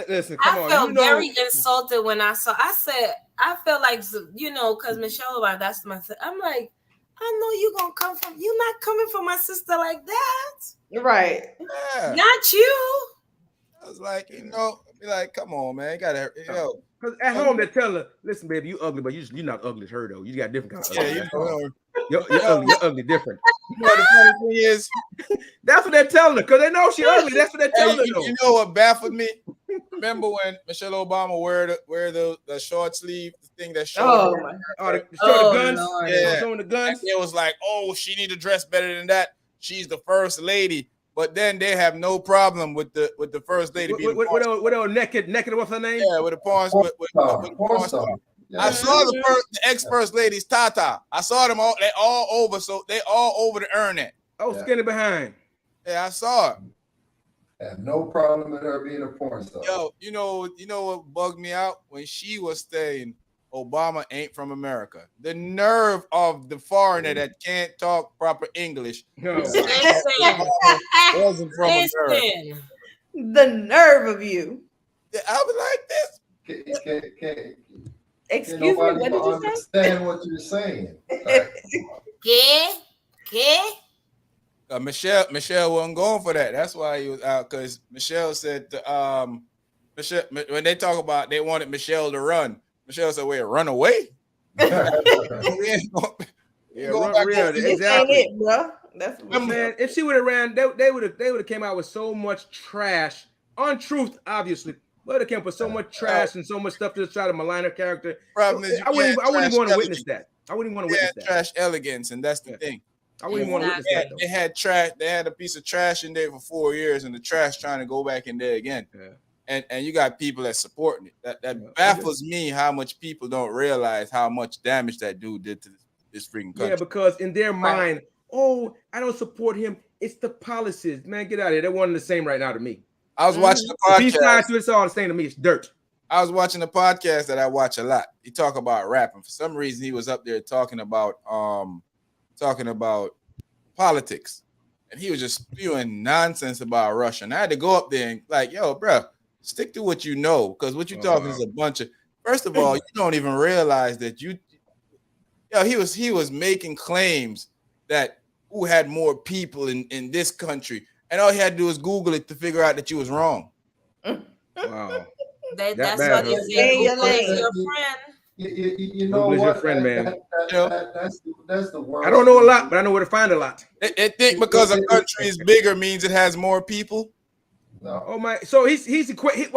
listen. Come I on, felt you know. very insulted when I saw. I said, I felt like, because Michelle Obama, that's my. I'm like, I know you gonna come from. You're not coming for my sister like that. Right. Yeah. Not you. I was like, be like, come on, man. You gotta, Because at home they tell her, listen, baby, you ugly, but you're not ugly as her though. You got different kind of ugly. yeah, That's all. know, You're ugly different. you know what the funny thing is? That's what they're telling her because they know she ugly. That's what they're Hey, telling her. you know what baffled me? Remember when Michelle Obama wear the short sleeve thing that showed Oh her? my. The Oh, guns. Lord. Yeah. Showing the And guns. it was like, oh, she need to dress better than that. She's the first lady. But then they have no problem with the first lady being With naked, what's her name? yeah, with the porn with the porn star. Yeah. I saw the ex-first ladies, Tata. I saw them all. They all over. So they all over the internet. Oh, skinny behind. Yeah, I saw it. Have no problem with her being a porn star. Yo, you know what bugged me out when she was saying Obama ain't from America. The nerve of the foreigner that can't talk proper English No. wasn't from America. Listen. The nerve of you. I was like this. Excuse me, what did you say? Understand what you're saying. Michelle wasn't going for that. That's why he was out, because Michelle said Michelle, when they talk about they wanted Michelle to run, Michelle said, "Wait, run away?" Exactly. It, bro. That's what Man, if she would have ran, they would have came out with so much trash, untruth, obviously. But it came up with so much trash and so much stuff to try to malign her character. Problem is, I wouldn't even want to witness that. I wouldn't even want to witness that. Trash elegance, and that's the thing. I wouldn't even want to witness that. Though. They had trash. They had a piece of trash in there for 4 years, and the trash trying to go back in there again. Yeah. And you got people that supporting it. That baffles me how much people don't realize how much damage that dude did to this freaking country. Yeah, because in their mind, oh, I don't support him. It's the policies. Man, get out of here. They're one and the same right now to me. I was watching the podcast. These sides to it's all the same to me. It's dirt. I was watching a podcast that I watch a lot. He talk about rap, and for some reason he was up there talking about politics, and he was just spewing nonsense about Russia. And I had to go up there and like, yo, bro, stick to what you know, because what you talking is a bunch of. First of all, you don't even realize that he was making claims that who had more people in this country, and all he had to do was Google it to figure out that you was wrong. Wow. That's what they say. Google is your friend. You know Google's what? your friend, man. That's the worst. I don't know a lot, but I know where to find a lot. They think because a country is bigger means it has more people. No. Oh my! So he's equating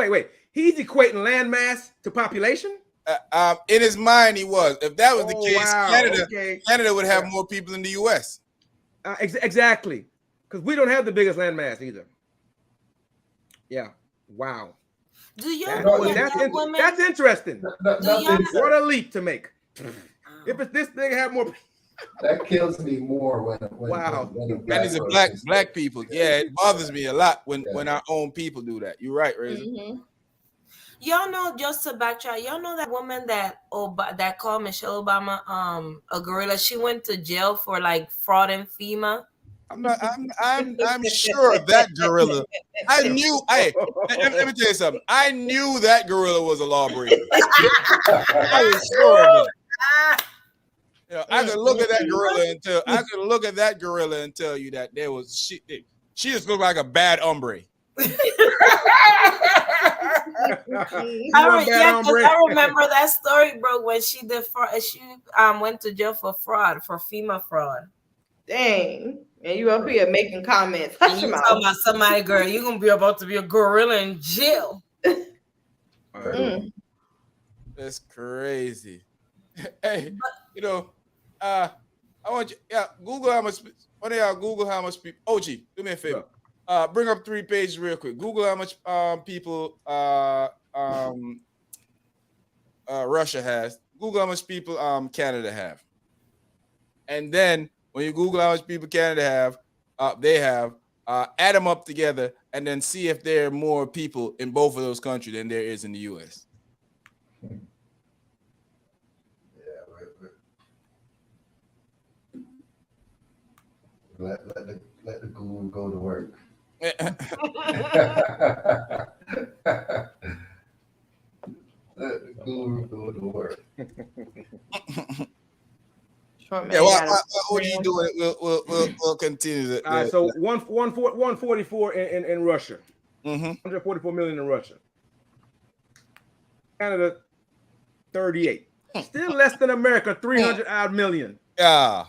landmass to population. In his mind, he was. If that was the case, Canada would have more people in the U.S. Exactly, because we don't have the biggest landmass either. Yeah. Wow. Do you know that's interesting. What a leap to make. If it's this thing have more. That kills me more when and it's a black people. Yeah, it bothers me a lot when our own people do that. You're right, Razor. Mm-hmm. Y'all know, just to backtrack, y'all know that woman that called Michelle Obama a gorilla. She went to jail for like fraud in FEMA. I'm sure that gorilla. I knew. Hey, let me tell you something. I knew that gorilla was a lawbreaker. I was sure of it. You know, I could look at that gorilla and tell you that there was she just looked like a bad hombre. I remember that story, bro. When she went to jail for FEMA fraud. Dang. And you up here making comments. And you talking about somebody, girl, you're going to be about to be a gorilla in jail. That's crazy. Hey, I want you, Google how much, one of y'all Google how much people, OG, do me a favor. Bring up 3 pages real quick. Google how much people Russia has. Google how much people Canada have. And then when you Google how much people Canada have, add them up together and then see if there are more people in both of those countries than there is in the U.S. Let the Google go to work. Let the guru go to work. Short man Yeah, got a what are you doing? We'll continue. All right, so 144 in Russia, Mm-hmm. 144 million in Russia. Canada, 38. Still less than America, 300 odd million. Yeah.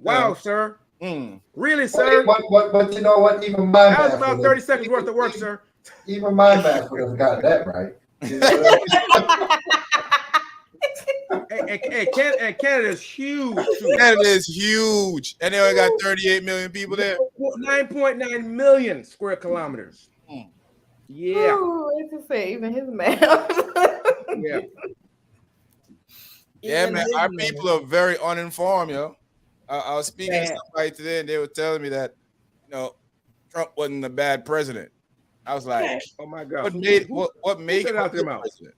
Wow, sir. Mm. Really, sir? But you know what? Even my That was math about would 30 have, seconds worth of work, sir. even my math would have got that right. You know? And Canada's huge, too. Canada is huge, and they only got 38 million people there. 9.9 million square kilometers. Mm. Yeah. Ooh, it's to say, even his math. Yeah. Yeah, Even man, his our man. people are very uninformed, yo. I was speaking to Bad. somebody today, and they were telling me that, Trump wasn't a bad president. I was like, Oh my God. what made him said a out their good mouth? president?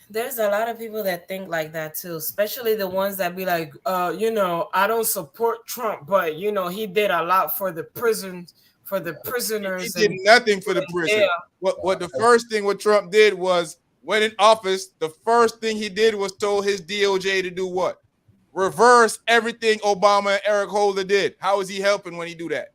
There's a lot of people that think like that too, especially the ones that be like, I don't support Trump, but he did a lot for the prisons, for the He prisoners. did nothing for the prison. Yeah. What the first thing what Trump did was, when in office, the first thing he did was told his DOJ to do what? Reverse everything Obama and Eric Holder did. How is he helping when he do that?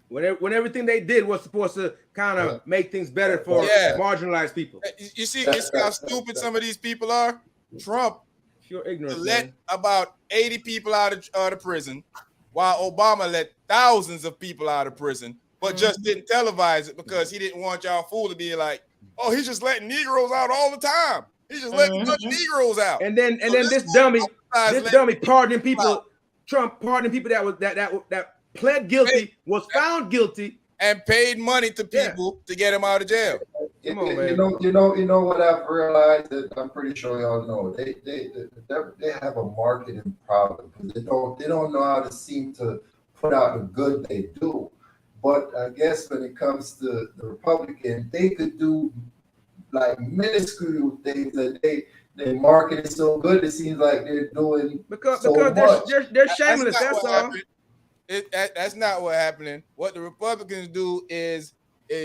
When everything they did was supposed to kind of make things better for marginalized people. You see how stupid some of these people are? Trump Pure ignorance, let man. about 80 people out of prison, while Obama let thousands of people out of prison, but just didn't televise it because he didn't want y'all fool to be like, oh, he's just letting Negroes out all the time. He's just letting a bunch of Negroes out. And then this dummy pardoning people, Trump pardoning people that pled guilty, was found guilty, and paid money to people to get him out of jail. Come on, man. You know what I've realized, that I'm pretty sure y'all know. They have a marketing problem because they don't know how to seem to put out the good they do. But I guess when it comes to the Republican, they could do like minuscule things that they market it so good. It seems like they're doing because so much. they're shameless. That's all. That's not what's happening. What the Republicans do is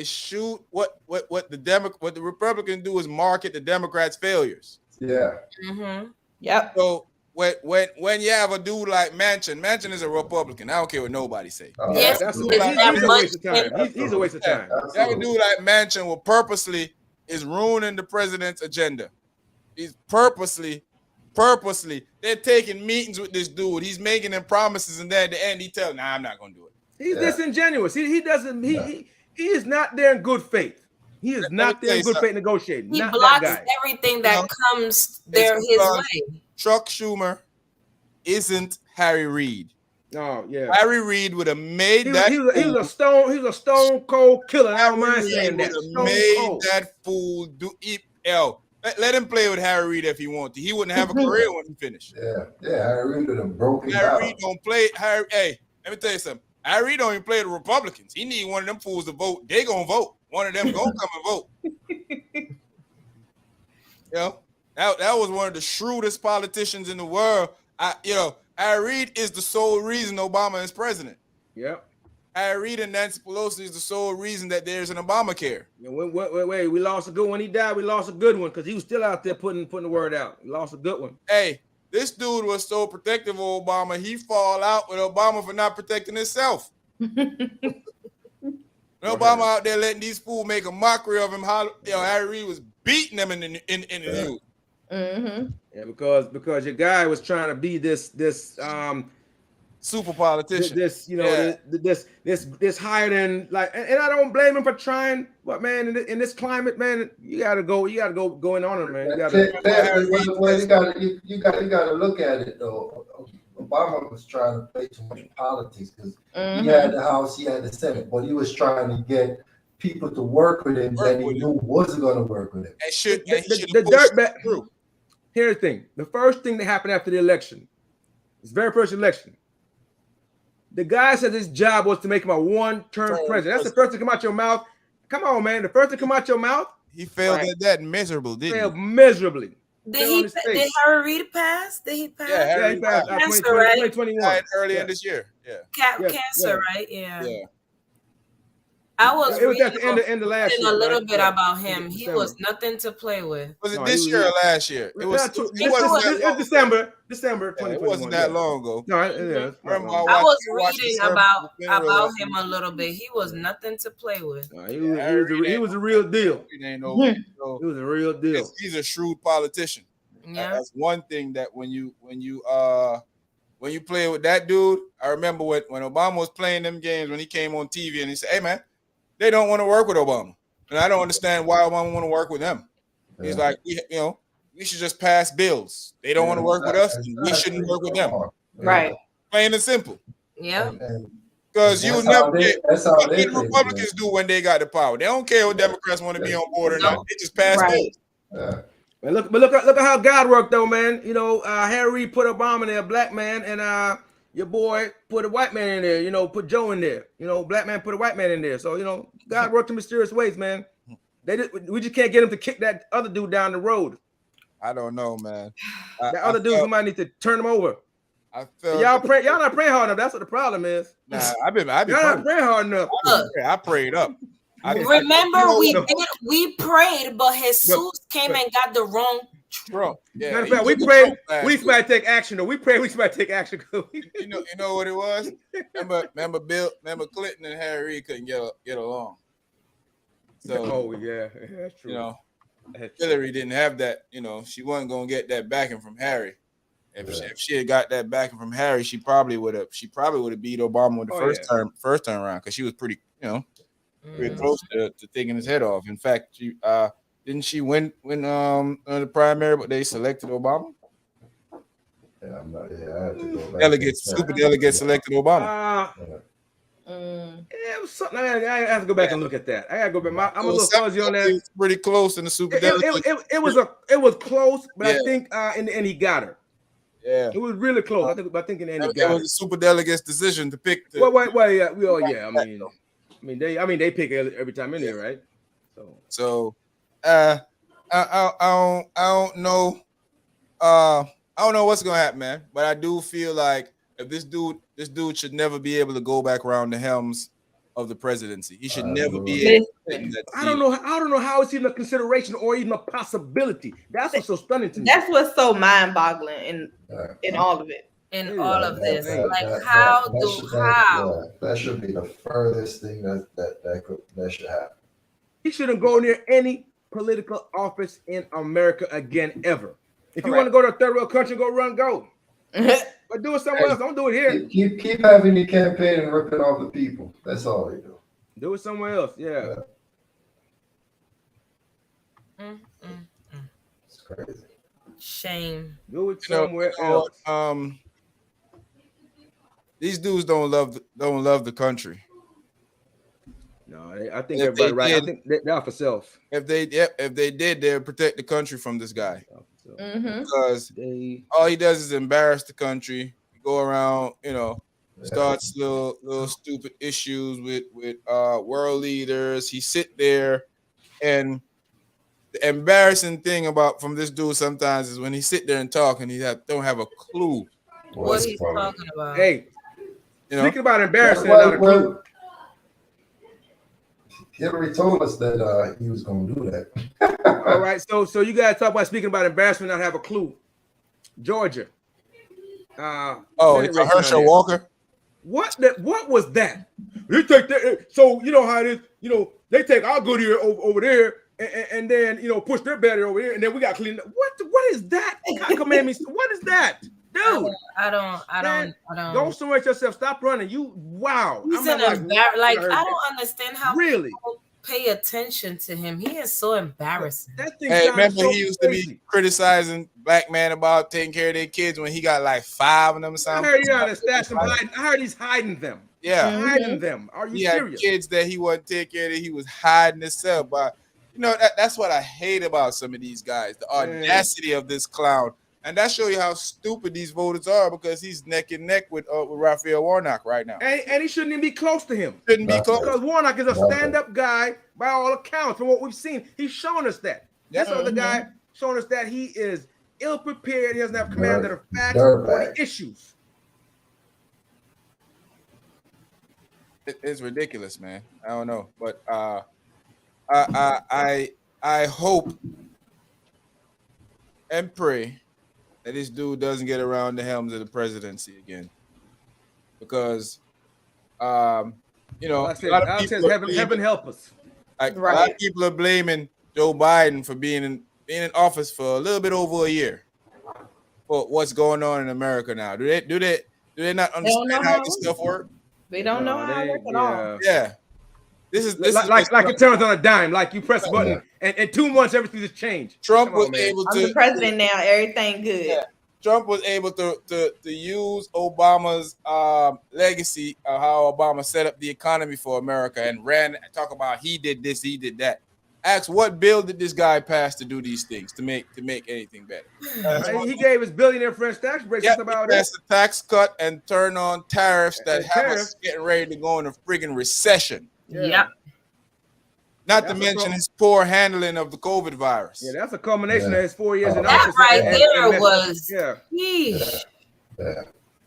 shoot what the Republicans do is market the Democrats' failures. Yeah. Mm-hmm. Yep. So when you have a dude like Manchin is a Republican. I don't care what nobody say. Yes, he's a waste of time. He's a waste of time. You have a dude like Manchin will purposely is ruining the president's agenda. He's purposely. They're taking meetings with this dude. He's making them promises, and then at the end he tells, "Nah, I'm not gonna do it." He's disingenuous. He doesn't. He is not there in good faith. He is not there in good faith negotiating. He not blocks that guy. everything that comes there his way. Chuck Schumer isn't Harry Reid. Oh yeah, Harry Reid would have made that. He was a stone cold killer. I don't mind saying that. That fool do it. Let him play with Harry Reid if he wants to. He wouldn't have a career when he finished. Yeah. Harry Reid would have broken Harry out. Reid don't play. Hey, let me tell you something. Harry Reid don't even play the Republicans. He need one of them fools to vote. They gonna vote. One of them gonna come and vote. That was one of the shrewdest politicians in the world. Harry Reid is the sole reason Obama is president. Yep. Harry Reid and Nancy Pelosi is the sole reason that there's an Obamacare. Wait. We lost a good one. He died. We lost a good one because he was still out there putting the word out. We lost a good one. Hey, this dude was so protective of Obama, he fall out with Obama for not protecting himself. Obama out there letting these fools make a mockery of him. Harry Reid was beating them in the news. Mm-hmm. Yeah, because your guy was trying to be this super politician. This higher than like, and I don't blame him for trying. But man, in this climate, man, you gotta go in on it, man. You gotta look at it though. Obama was trying to play too much politics because he had the House, he had the Senate, but he was trying to get people to work with him that he knew wasn't going to work with him. Here's the thing: the first thing that happened after the election, his very first election, the guy said his job was to make him a one-term president. That's the first thing come out your mouth. Come on, man. The first thing come out your mouth. He failed at that miserably, didn't he? Failed miserably. Did Harry Reid pass? Did he pass? Yeah, he passed. Cancer, 2021. Earlier this year. Yeah. Cancer, right? Yeah. I was It was reading at the end of last year, a little right? bit Yeah. about him. He December. was nothing to play with. Was it No, this he- year or last year? It was. It it wasn't was- that long. December Yeah, it 2021. wasn't that long ago. No, yeah, it's I not remember long. I was I watched the reading ceremony about of the funeral. him a little bit. He was nothing to play with. No, he was a real deal. It ain't no. So He was a real deal. he's a shrewd politician. Yeah. That's one thing that when you play with that dude, I remember when Obama was playing them games when he came on TV and he said, "Hey man, they don't want to work with Obama, and I don't understand why Obama want to work with them." He's like, we should just pass bills. They don't want to work with us, and we shouldn't work with them. Right. Plain and simple. Yeah. Because you That's never how they- get that's how what they the think, Republicans do when they got the power. They don't care what Democrats want to be on board or not. They just pass Right. bills. Yeah. But look at how God worked though, man. Harry Reid put Obama in there, black man, and your boy put a white man in there. Put Joe in there. Black man put a white man in there. So God worked in mysterious ways, man. We just can't get him to kick that other dude down the road. I don't know, man. That other dude, somebody needs to turn him over. I felt Y'all not praying hard enough. That's what the problem is. Nah, I've been Y'all not praying hard enough. I prayed up. Remember, we prayed, but Jesus came and got the wrong. Bro, yeah. Matter of fact, we prayed. We supposed to take action though. We prayed. We supposed to take action. You know what it was? Remember Clinton and Harry Reid couldn't get along. So yeah, that's true. Hillary didn't have that. She wasn't gonna get that backing from Harry. If she had got that backing from Harry, she probably would have beat Obama in the first term around because she was pretty close to taking his head off. In fact, didn't she win the primary, but they selected Obama? Yeah, I had to go back. Super delegates selected Obama. It was something. I have to go back and look at that. I gotta go back. I'm a little fuzzy on that. It's pretty close in the super delegates. It was close, but I think in the end he got her. Yeah, it was really close. I think in the end he got it her. was a super delegates decision to pick. They pick every time in there, right? I don't know. I don't know what's gonna happen, man. But I do feel like if this dude should never be able to go back around the helms of the presidency. He should never be able to. I don't know how it's even a consideration or even a possibility. That's what's so stunning to me. That's what's so mind-boggling in all of it. In all of this, that should be the furthest thing that should happen. He shouldn't go near any political office in America again ever. If you want to go to a third world country, go. But do it somewhere else. Don't do it here. Keep having your campaign and ripping off the people. That's all they do. Do it somewhere else. Yeah. It's crazy. Shame. Do it somewhere else. These dudes don't love the country. No, I think everybody right. I think they're for self. If they did, they'd protect the country from this guy. Because all he does is embarrass the country, go around, starts little stupid issues with world leaders. He sit there, and the embarrassing thing from this dude sometimes is when he sit there and talk and he don't have a clue what he's talking about. Hey, speaking about embarrassing, not a clue. Hillary told us that he was going to do that. All right, so you guys talk about speaking about embarrassment, not have a clue. Georgia. It's Herschel Walker. What was that? They take that. So you know how it is. They take our good ear over there, and then push their bad ear over here, and then we got clean. What is that? What is that, dude? I don't. Don't surrender yourself. Stop running. Wow. He's I don't understand how people pay attention to him. He is so embarrassing. Hey, remember he used to be criticizing black man about taking care of their kids when he got like 5 of them or something. I heard he's hiding them. Yeah, hiding them. Are you serious? Had kids that he wasn't taking care of. He was hiding himself. But that's what I hate about some of these guys. The audacity of this clown. And that shows you how stupid these voters are because he's neck and neck with Raphael Warnock right now. And he shouldn't even be close to him. Shouldn't be close. Because Warnock is a stand-up guy by all accounts from what we've seen. He's showing us that. This other guy showing us that he is ill-prepared. He doesn't have command of the facts or the issues. It's ridiculous, man. I don't know, but I hope and pray that this dude doesn't get around the helms of the presidency again, because you know, Like I a lot of Alex says, people are heaven help us. a lot of Right. people are blaming Joe Biden for being in office for a little bit over a year for what's going on in America now. Do they not They don't know understand how how it this works. stuff works? They don't know how it works at all. Yeah, this is Like what's it turns on a dime. Like you press a Right. button, and in 2 months everything just changed. Trump Come on, was man. able I'm to the president now. Everything good. Yeah. Trump was able to use Obama's legacy of how Obama set up the economy for America and talk about he did this, he did that. Ask what bill did this guy pass to do these things to make anything better? He gave his billionaire friends tax breaks. Yeah, That's about he it. passed a tax cut and turn on tariffs that And have tariffs. us getting ready to go in a friggin' recession. Yep. Not to That's a mention his poor handling of the COVID virus. Yeah, that's a culmination of his 4 years in That office. right and there that- was. yeah. Yeesh. Yeah.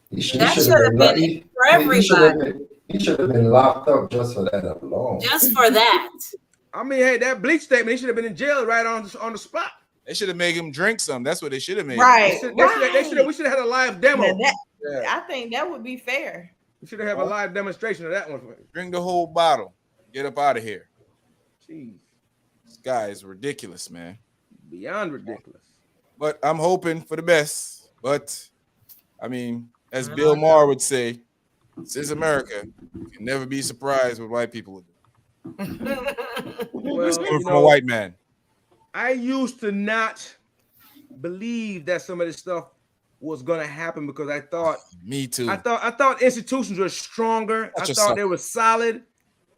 He should That have should have been for everybody. he should have been locked up just for that alone. Just for that. I mean, hey, that bleach statement, he should have been in jail right on the spot. They should have made him drink some. That's what they should have made. Right. We should have had a live demo. Now that- Yeah. I think that would be fair. We should have a live demonstration of that one. Drink the whole bottle. Get up out of here. Jeez, This guy is ridiculous, man. beyond ridiculous. But I'm hoping for the best. But I mean, as Bill Maher would say, this is America. You can never be surprised what white people will do. Well, It's coming from a white man. I used to not believe that some of this stuff was gonna happen because I thought Me too. I thought institutions were stronger. Such I a thought sucker. they were solid,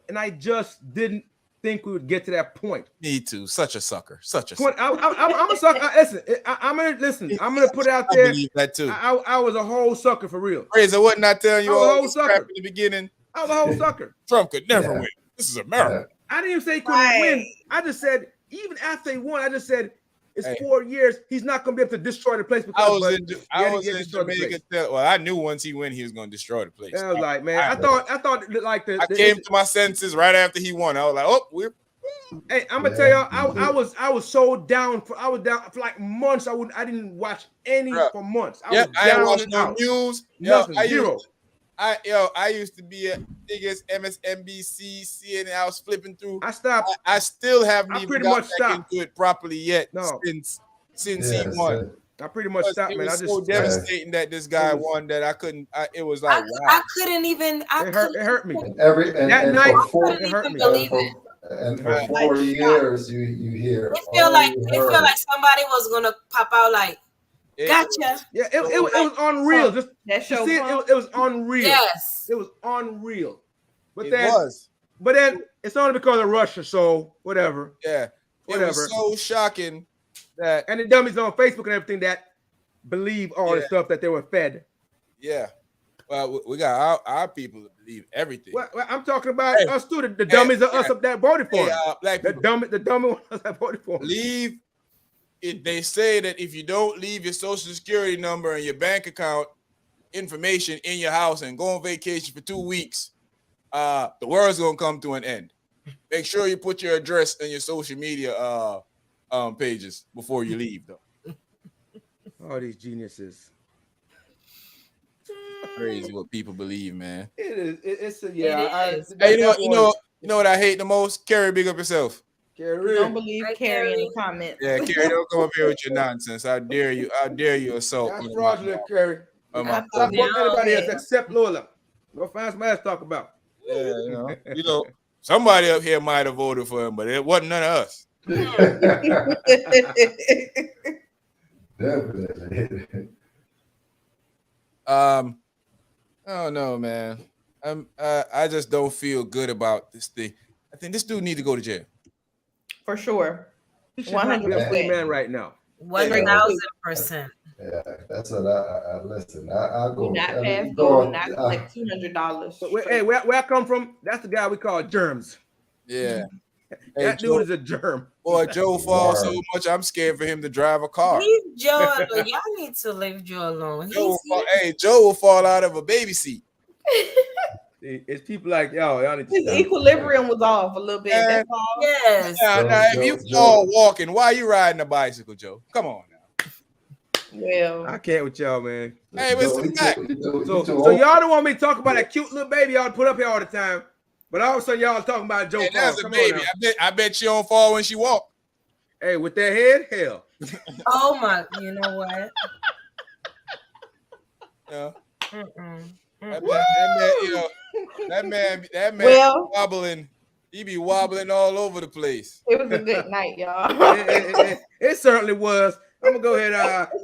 and I just didn't think we would get to that point. Me too. Such a sucker. Such a sucker. I'm a sucker. I'm gonna put it out I there. believe that too. I was a whole sucker for real. Fraser, wasn't I telling you I was a all whole this crap sucker. in the beginning? I was a whole sucker. Trump could never Yeah. win. This is America. I didn't even say he couldn't Right. win. I just said even after he won, I just said it's Hey. 4 years. He's not gonna be able to destroy the place because I was but in he I had to was get in destroyed the Jamaica. place. Well, I knew once he win, he was going to destroy the place. I was like, man, I I thought like I came to my senses right after he won. I was like, oh, we're Hey, I'm gonna tell y'all, I was so down for like months. I didn't watch any Bruh. for months. I Yep, was I ain't down watching and no out. news. Nothing, I zero. used to be a biggest MSNBC, CNN. I was flipping through. I stopped. I still haven't I even pretty got much back stopped. into it properly yet No. since he won. I pretty much It stopped, man. I was just so devastating that this guy it was- won that I couldn't. It was like, wow. I couldn't even. it hurt me. And That night, for four, it hurt me. believe it. and for Right. 4 years you hear It feel all like you it feel heard. like somebody was gonna pop out like, It- gotcha. Yeah, it was unreal. Just That to show see pump. it was unreal. Yes. It was unreal. But It then, was. but then it's only because of Russia. So whatever. Yeah. It Whatever. was so shocking that, And the dummies on Facebook and everything that believe all the Yeah. stuff that they were fed. yeah. Well, we got our people that believe everything. Well, I'm talking about Hey. us too. The dummies are us up that voted for Hey, him. black The people, dummy ones that voted for him. believe it. They say that if you don't leave your social security number and your bank account information in your house and go on vacation for 2 weeks, the world's gonna come to an end. Make sure you put your address in your social media pages before you leave, though. All these geniuses. Crazy what people believe, man. It is. It's a It yeah. is. Hey, you know what I hate the most? Carrie, big up yourself. Don't believe Right, Carrie in Carrie. the comments. Yeah, Carrie, don't come up here with your nonsense. How dare you? How dare you assault That's me? fraudulent, Kerry. My Stop Yeah. voting anybody else except Lola. Go find somebody else to talk about. Yeah, you know, somebody up here might have voted for him, but it wasn't none of us. Definitely. I don't know, man. I just don't feel good about this thing. I think this dude need to go to jail. For sure. He should not be a free 100%. man right now. 1000%. Yeah, that's what I listen. I'll go. Not I pass mean, go, not like $200. But where I come from, that's the guy we call germs. Yeah. Hey, That Joe, dude is a germ. boy, Joe falls so much. I'm scared for him to drive a car. Leave Joe alone. Y'all need to leave Joe alone. Joe will fall out of a baby seat. It's people like y'all need to His stop. equilibrium was off a little bit. That's all. Yes. Now, if you fall walking, why you riding a bicycle, Joe? Come on now. Well, I can't with y'all, man. Hey, what's the fact? So y'all don't want me to talk about that cute little baby y'all put up here all the time, but all of a sudden y'all talking about Joe Hey, Paul. that's a Come baby. on now. I bet she don't fall when she walk. Hey, with that head, hell. Oh my, you know what? Yeah. Mm-mm. That man, you know, that man well, wobbling. He be wobbling all over the place. it was a good night, y'all. It certainly was. I'm gonna go ahead.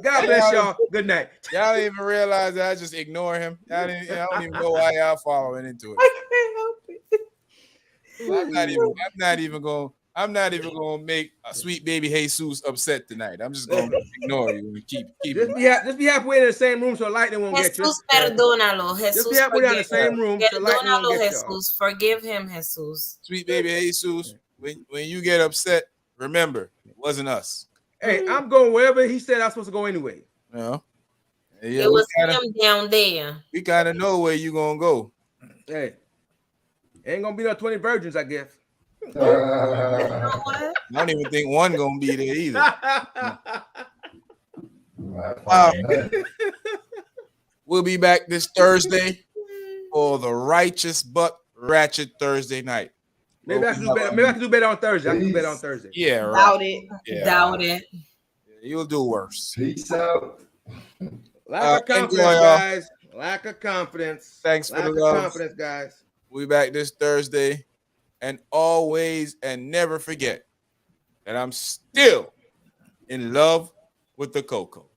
God bless y'all. Good night. Y'all don't even realize that I just ignore him. I don't even know why y'all following into it. I can't help it. I'm not even gonna make a sweet baby Jesus upset tonight. I'm just gonna ignore you and keep Just be happy we're in the same room so lightning won't get you. Jesus, perdónalo. Just Jesus, be happy we're in the forgive same him. room so lightning won't Perdónalo, get y'all. Jesus. Forgive him, Jesus. sweet baby Jesus. When you get upset, remember it wasn't us. Hey, I'm going wherever he said I'm supposed to go anyway. You know? Yeah, It was him down there. we kind of know where you gonna go. Hey, ain't gonna be no 20 virgins, I guess. You know what? I don't even think one gonna be there either. We'll be back this Thursday for the Righteous but Ratchet Thursday night. Maybe I can do better. Maybe I can do better on Thursday. I can do better on Thursday. Yeah, right. Doubt it. Yeah, Doubt it. You'll do worse. Peace out. Lack of confidence, enjoy, y'all. guys. Lack of confidence. Thanks for Lack the of love. confidence, guys. We'll be back this Thursday. And always and never forget that I'm still in love with the cocoa.